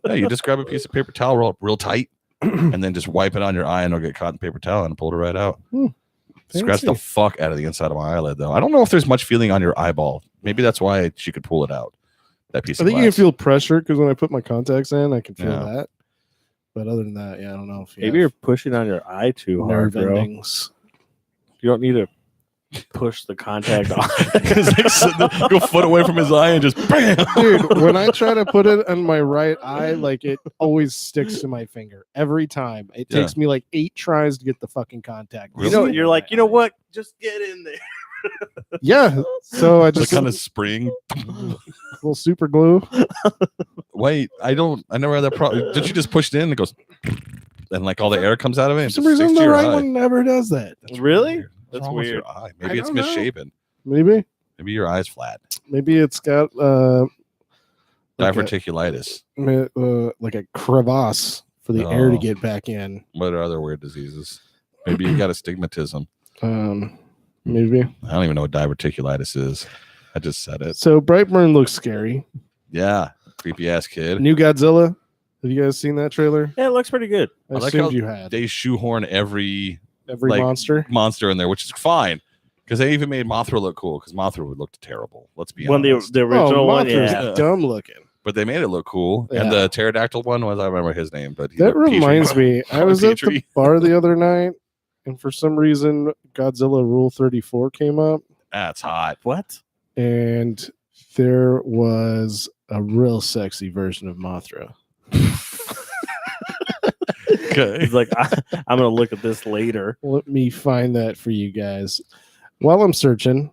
Yeah, you just grab a piece of paper towel, roll it real tight, and then just wipe it on your eye, and it'll get caught in paper towel and pull it right out. Scratch the Fancy. fuck out of the inside of my eyelid, though. I don't know if there's much feeling on your eyeball. Maybe that's why she could pull it out. That piece I of think you can glass. feel pressure because when I put my contacts in, I can feel Yeah. that. But other than that, yeah, I don't know if you Maybe have you're pushing on your eye too hard, nerve bro. endings. You don't need to push the contact off. It's like go a foot away from his eye and just bam. Dude, when I try to put it on my right eye, like it always sticks to my finger every time. It Yeah. takes me like 8 tries to get the fucking contact. You know, you're like, you know what? Just get in there. Yeah. So I It's just kind of spring. little super glue. Wait, I never had that problem. Did you just push it in and it goes, and like all the air comes out of it? For and some just reason, sticks to the your right eye? one never does that. Really? Weird. What's That's wrong with weird. your eye? Maybe it's don't know. misshapen. Maybe. Maybe your eye's flat. Maybe it's got like a, Diverticulitis. like a crevasse for the air to Oh. get back in. What are other weird diseases? Maybe you got astigmatism. Maybe. I don't even know what diverticulitis is. I just said it. So Brightburn looks scary. Yeah, creepy ass kid. New Godzilla. Have you guys seen that trailer? Yeah, it looks pretty good. I, I like assumed how you had. They shoehorn every Every like, monster. monster in there, which is fine because they even made Mothra look cool. Because Mothra would look terrible. Let's be When honest. the original one, Mothra's yeah. dumb looking. But they made it look cool. And Yeah. the pterodactyl one was I don't remember his name, but he That looked reminds Petrie. me. I was at the Petrie. bar the other night, and for some reason, Godzilla Rule 34 came up, That's hot. What? and there was a real sexy version of Mothra. Okay. He's like, I'm gonna look at this later. Let me find that for you guys. While I'm searching,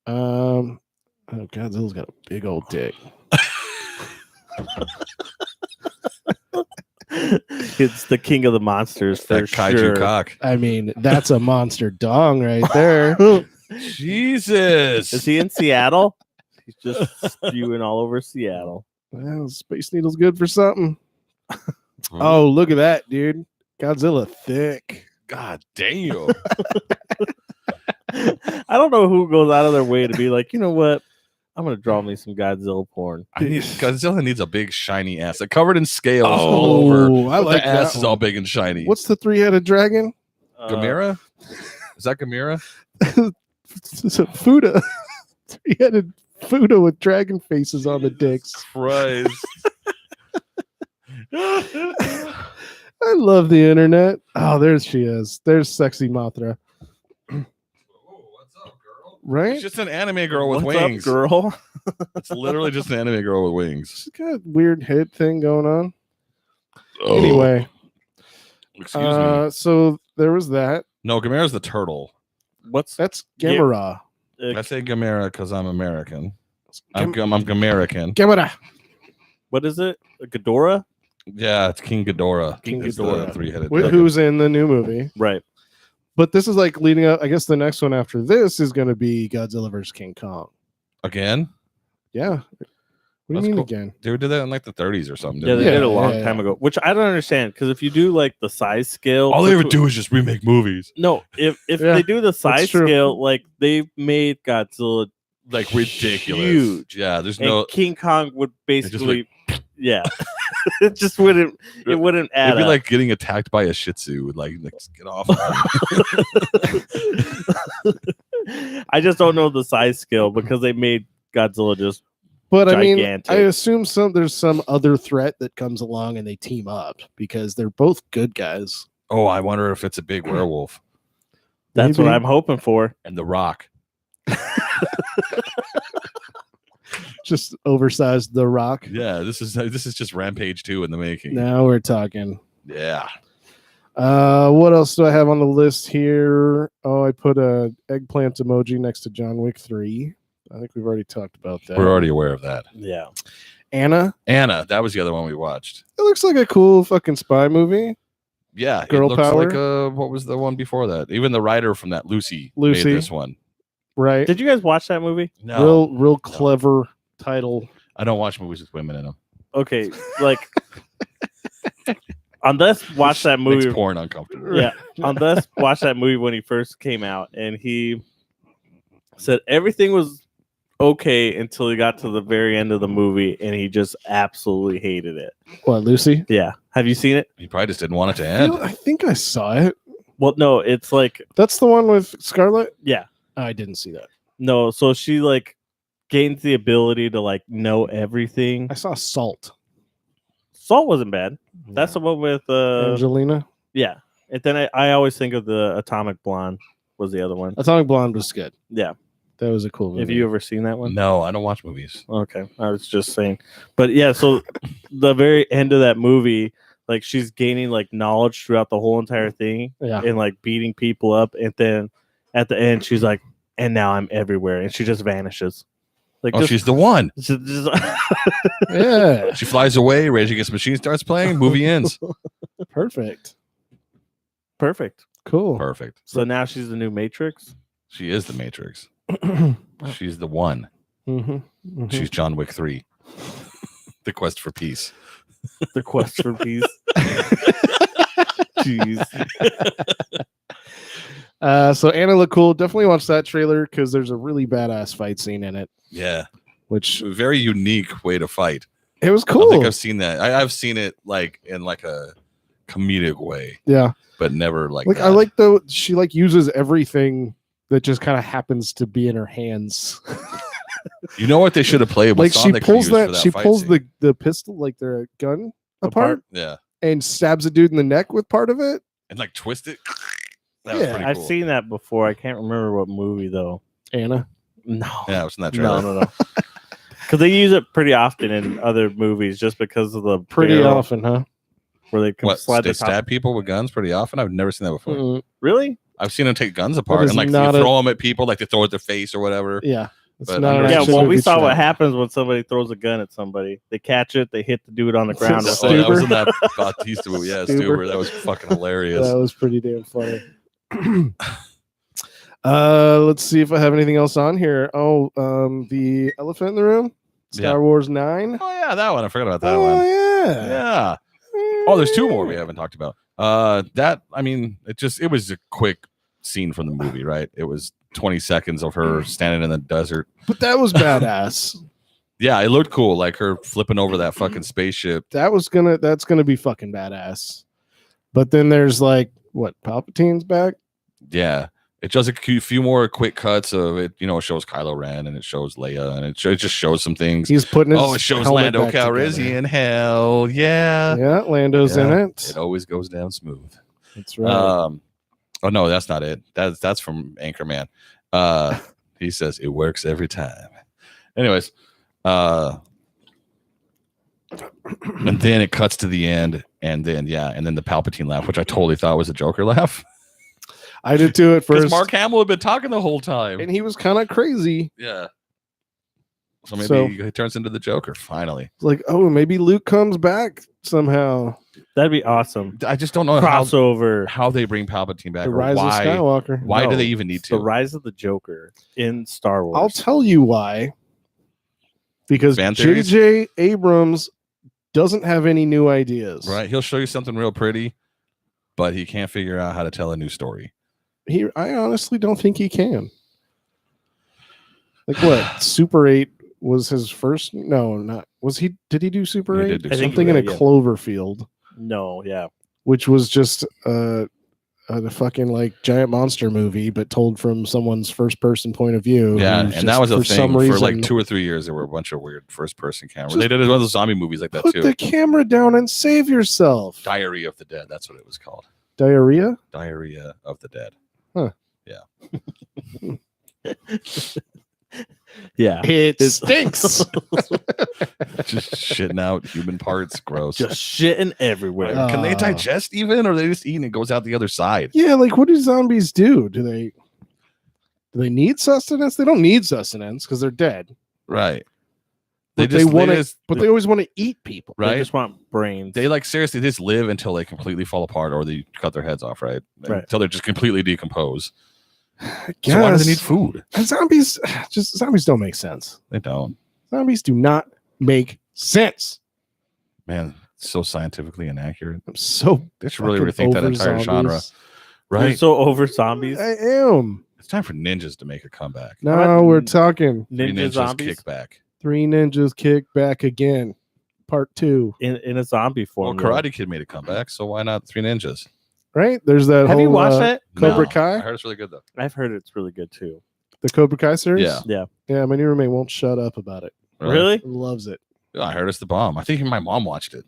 oh, Godzilla's got a big old dick. It's the king of the monsters for That kaiju sure. cock. I mean, that's a monster dong right there. Jesus. Is he in Seattle? He's just spewing all over Seattle. Well, Space Needle's good for something. Oh, look at that, dude. Godzilla thick. God damn. I don't know who goes out of their way to be like, you know what? I'm gonna draw me some Godzilla porn. Godzilla needs a big shiny ass. Like, covered in scales all over. Oh, I But like the ass that is all one. big and shiny. What's the 3-headed dragon? Gamera? Is that Gamera? It's a Fuda. 3-headed Fuda with dragon faces on the dicks. Christ. I love the internet. Oh, there she is. There's sexy Mothra. What's up, girl? Right? It's just an anime girl with What's wings. up, girl? It's literally just an anime girl with wings. She's got a weird head thing going on. Oh, Anyway, excuse me. so there was that. No, Gamera's the turtle. What's That's Yeah. Gamera. I say Gamera because I'm American. I'm Gam- Gamerican. Gamera. what is it? A Ghidorah? Yeah, it's King Ghidorah. King It's Ghidorah. the three-headed. Who's in the new movie. Right. But this is like leading up. I guess the next one after this is going to be Godzilla vs. King Kong. again? Yeah. What do you That's mean cool. again? They did that in like the 30s or something. Yeah, didn't they they? did a long yeah, time yeah. ago, which I don't understand because if you do like the size scale, All they ever between- do is just remake movies. No, if Yeah, they do the size true. scale, like they've made Godzilla Like ridiculous. huge. Yeah, there's and no. King Kong would just basically, yeah, it just wouldn't. It wouldn't add It'd be up. like getting attacked by a Shih Tzu. Like just get off. I just don't know the size scale because they made Godzilla just But I mean, Gigantic. I assume there's some other threat that comes along and they team up because they're both good guys. Oh, I wonder if it's a big werewolf that's Maybe. what I'm hoping for. and The Rock. Just oversized The Rock. Yeah, this is just Rampage 2 in the making. Now we're talking. Yeah. What else do I have on the list here? Oh, I put a eggplant emoji next to John Wick 3. I think we've already talked about that. We're already aware of that. Yeah, Anna. Anna, that was the other one we watched. It looks like a cool fucking spy movie. Yeah, Girl it looks power? like what was the one before that? Even the writer from that Lucy Lucy. made this one. Right. did you guys watch that movie? No, Real clever title. I don't watch movies with women in them. Okay, like unless watch that Makes movie. porn uncomfortable. Yeah, unless watch that movie when he first came out, and he said everything was okay until he got to the very end of the movie, and he just absolutely hated it. What, Lucy? Yeah, have you seen it? He probably just didn't want it to end. I think I saw it. Well, no, it's like That's the one with Scarlett? yeah, I didn't see that. no. So she like gains the ability to like know everything. I saw Salt. Salt wasn't bad. That's the one with Angelina. yeah. And then I always think of the Atomic Blonde was the other one. Atomic Blonde was good. Yeah. That was a cool movie. Have you ever seen that one? No, I don't watch movies. Okay, I was just saying, but yeah. So the very end of that movie, like she's gaining like knowledge throughout the whole entire thing, Yeah. and like beating people up, and then at the end she's like, "And now I'm everywhere," and she just vanishes. Like Oh, just, she's the one. just Yeah. She flies away. Rage Against the Machine starts playing. Movie ends. Perfect. perfect. Cool. Perfect. So now she's the new Matrix. She is the Matrix. She's the one. Mm-hmm. She's John Wick 3. The quest for peace. The quest for peace. Jeez. So Anna looked cool. Definitely watch that trailer because there's a really badass fight scene in it, Yeah. which A very unique way to fight. it was I don't cool. think I've seen that. I've seen it like in like a comedic way, Yeah. but never like Like that. I like though she like uses everything that just kind of happens to be in her hands. You know what they should have played? What Like song she they could've pulls used for that she fight pulls scene? the pistol like their gun apart Apart? Yeah, and stabs a dude in the neck with part of it. and like twist it. That was Yeah, pretty I've cool. seen that before. I can't remember what movie though. Anna. No. Yeah, it was in that trailer. No. Because they use it pretty often in other movies, just because of the Pretty barrel often, huh? where they can What? slide They the top. stab people with guns pretty often. I've never seen that before. Mm, Really? I've seen them take guns apart is and like not you a- throw them at people, like they throw it at their face or whatever. yeah. It's But not I'm an not Yeah. action Well, we movie saw what trap. happens when somebody throws a gun at somebody. They catch it, they hit the dude on the ground. It's Oh, and that was Stuber. in that Bautista movie. Yeah, Stuber. Stuber. That was fucking hilarious. That was pretty damn funny. Let's see if I have anything else on here. Oh, the elephant in the room, Star Yeah. Wars 9. Oh yeah, that one. I forgot about that Oh one. yeah. Yeah. Oh, there's two more we haven't talked about. That I mean, it was a quick scene from the movie, right? It was 20 seconds of her standing in the desert. But that was badass. Yeah, it looked cool, like her flipping over that fucking spaceship. That's gonna be fucking badass. But then there's like what, Palpatine's back? Yeah. It does a few more quick cuts of it. You know, it shows Kylo Ren and it shows Leia and it just shows some things. He's putting his It shows helmet Lando back Calrissian. Hell yeah. together. Yeah, Lando's in Yeah. it. It always goes down smooth. That's right. Oh no, that's not it. That's from Anchorman. He says it works every time. Anyways, and then it cuts to the end, and then the Palpatine laugh, which I totally thought was a Joker laugh. I did too at Because first. Mark Hamill had been talking the whole time. And he was kind of crazy. Yeah. So maybe So- he turns into the Joker finally. Like, oh, maybe Luke comes back somehow. That'd be awesome. I just don't know Crossover. how they bring Palpatine back The or Rise of why. Skywalker. Why do No, they even need The to? Rise of the Joker in Star Wars. I'll tell you why. Because Fan theories? J.J. Abrams doesn't have any new ideas. Right? He'll show you something real pretty, but he can't figure out how to tell a new story. I honestly don't think he can. Like what? Super 8 was his first. No, not was he? Did he do Super He 8? did do I think Something he in a did, yeah. Cloverfield, No, yeah. which was just a fucking like giant monster movie, but told from someone's first person point of view. Yeah, who's and that just, was a for thing some for like reason, 2 or 3 years. There were a bunch of weird first person cameras. Just They did one of those zombie movies like that put too. the camera down and save yourself. Diary of the Dead. That's what it was called. Diarrhea. Diarrhea of the Dead. Yeah. It It's- stinks. Just shitting out human parts. Gross. Just shitting everywhere. Can they Ah. digest even, or they just eat and it goes out the other side? Yeah, like what do zombies do? Do they need sustenance? They don't need sustenance because they're dead. Right. But they want to. just- But they always want to eat people. They right. just want brains. They like seriously just live until they completely fall apart or they cut their heads off, right? Right. Until they're just completely decompose. I So why do they need guess. food? And zombies don't make sense. They don't. Zombies do not make sense. Man, so scientifically inaccurate. I'm so They should really fucking rethink that over entire genre. zombies. They're Right. so over zombies. I am. It's time for ninjas to make a comeback. Now about we're talking Three Ninja ninjas zombies kick back. Three Ninjas Kick Back Again, Part 2. in a zombie Well, form. though. Karate Kid made a comeback, so why not Three Ninjas? Right? There's that Have whole you watched that? Cobra No, Kai? I heard it's really good though. I've heard it's really good too. The Cobra Kai series? Yeah. Yeah. Yeah, my new roommate won't shut up about it. Really? Loves it. Yeah, I heard it's the bomb. I think even my mom watched it,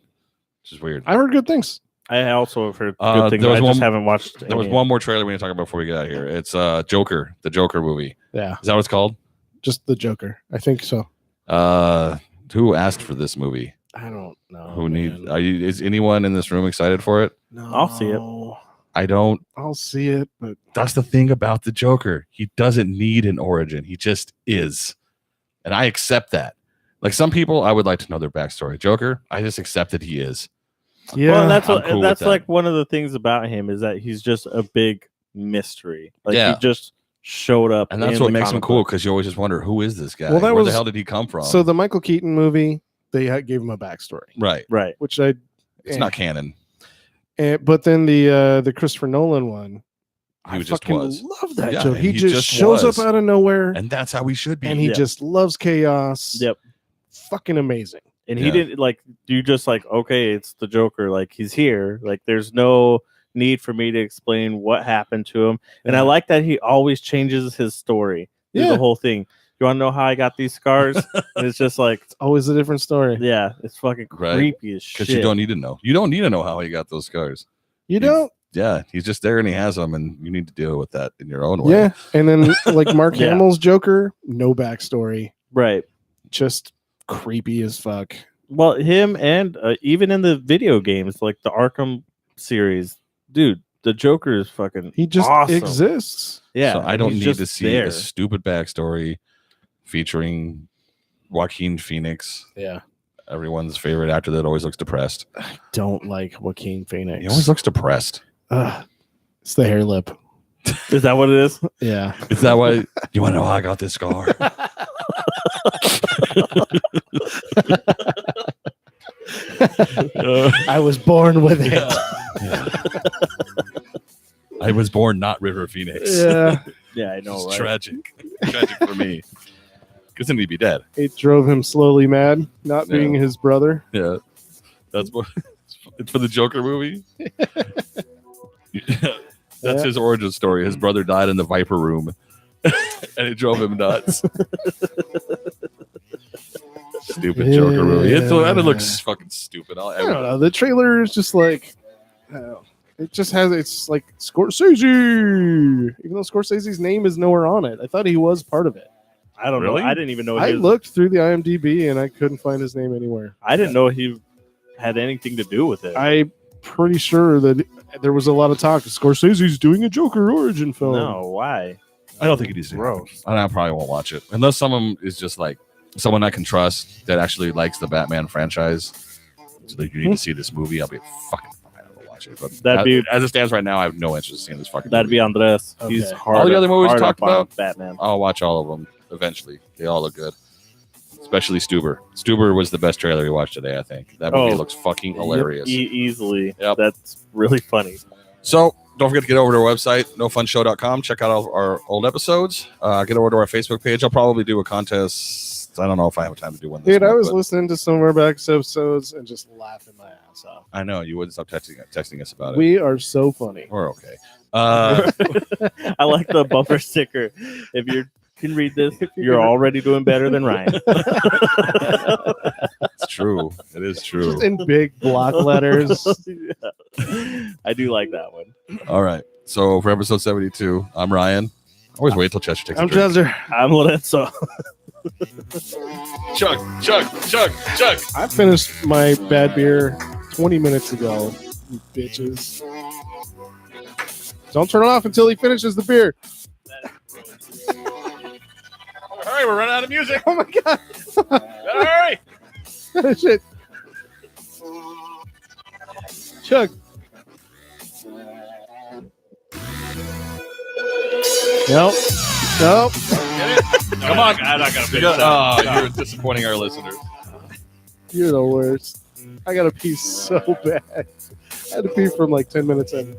which is weird. I heard good things. I also have heard Uh, good things. there was I just one- haven't watched. There was any. one more trailer we need to talk about before we get out of here. It's Joker, the Joker movie. Yeah, Is that what it's called? just the Joker. I think so. Who asked for this movie? I don't know. Who man. need? Is anyone in this room excited for it? No, I'll see it. I don't. I'll see it, but That's the thing about the Joker. He doesn't need an origin. He just is, and I accept that. Like some people, I would like to know their backstory. Joker, I just accept that he is. yeah, Well, and that's I'm what, cool with that's that. like one of the things about him is that he's just a big mystery. Like Yeah. he just showed up, And that's in what the makes him comic cool book. because you always just wonder who is this guy? Well, that Where the was- hell did he come from? so the Michael Keaton movie, they gave him a backstory, right, Right. which I. it's eh. not canon. But then the Christopher Nolan one, He I just fucking was. love that Yeah, joke. and He he just just shows was. up out of nowhere, And that's how we should be. and he Yeah. just loves chaos. Yep. Fucking amazing. And he Yeah. didn't like you just like, okay, it's the Joker, like he's here. Like there's no need for me to explain what happened to him. And I Yeah. like that he always changes his story through Yeah. the whole thing. You want to know how I got these scars? And it's just like, Always a different story. yeah, it's fucking Right. creepy as shit. Because you don't need to know. You don't need to know how he got those scars. You don't? Yeah, he's just there and he has them, and you need to deal with that in your own way. Yeah. And then like Mark Yeah. Hamill's Joker, no backstory. Right. Just creepy as fuck. Well, him and even in the video games, like the Arkham series, dude, the Joker is fucking. He just awesome. exists. Yeah, So I don't he's need just to see there. a stupid backstory featuring Joaquin Phoenix, Yeah. everyone's favorite actor that always looks depressed. Don't like Joaquin Phoenix. He always looks depressed. It's the hair lip. Is that what it is? Yeah. Is that why you want to know how I got this scar? I was born with it. Yeah. I was born not River Phoenix. Yeah. Yeah, I know, It's right? tragic. Tragic for me. Because then he'd be dead. It drove him slowly mad, not Yeah. being his brother. Yeah. That's what it's for the Joker movie. That's Yeah. his origin story. His brother died in the Viper room. And it drove him nuts. Stupid Joker movie. It looks fucking stupid. I don't know. The trailer is just like, I don't know. It just has, it's like Scorsese, even though Scorsese's name is nowhere on it. I thought he was part of it. I don't Really? know. I didn't even know. I his- looked through the IMDb and I couldn't find his name anywhere. I didn't know he had anything to do with it. I pretty sure that there was a lot of talk. Scorsese's doing a Joker origin film. No, why? I don't think it needs to happen. And I probably won't watch it unless someone is just like someone I can trust that actually likes the Batman franchise. So like, you need to see this movie. I'll be fucking fine. I'll watch it. But That'd be- as it stands right now, I have no interest in seeing this fucking. That'd movie. be Andres. Okay. He's hard. All the other movies hard we talked up on about? Batman. I'll watch all of them eventually. They all look good. Especially Stuber. Stuber was the best trailer we watched today, I think. That movie Oh. looks fucking hilarious. Easily. Yep. That's really funny. So don't forget to get over to our website, nofunshow.com. Check out all our old episodes. Get over to our Facebook page. I'll probably do a contest. I don't know if I have time to do one. This Dude, I month, was but listening to some of our back episodes and just laughing my ass off. I know you wouldn't stop texting us about it. We are so funny. We're okay. I like the bumper sticker. If you can read this, you're already doing better than Ryan. It's true. It is true. Just in big block letters. Yeah. I do like that one. All right. So for episode 72, I'm Ryan. I always wait till Chester takes a I'm drink. Chester. I'm Lorenzo. Chug. I finished my bad beer 20 minutes ago, you bitches. Don't turn it off until he finishes the beer. Hurry, we're running out of music. Oh my god. Hurry. Shit. Chug. Nope. Come on. I'm not gonna finish Oh, that. you're disappointing our listeners. You're the worst. I gotta pee so bad. I had to pee from like 10 minutes in.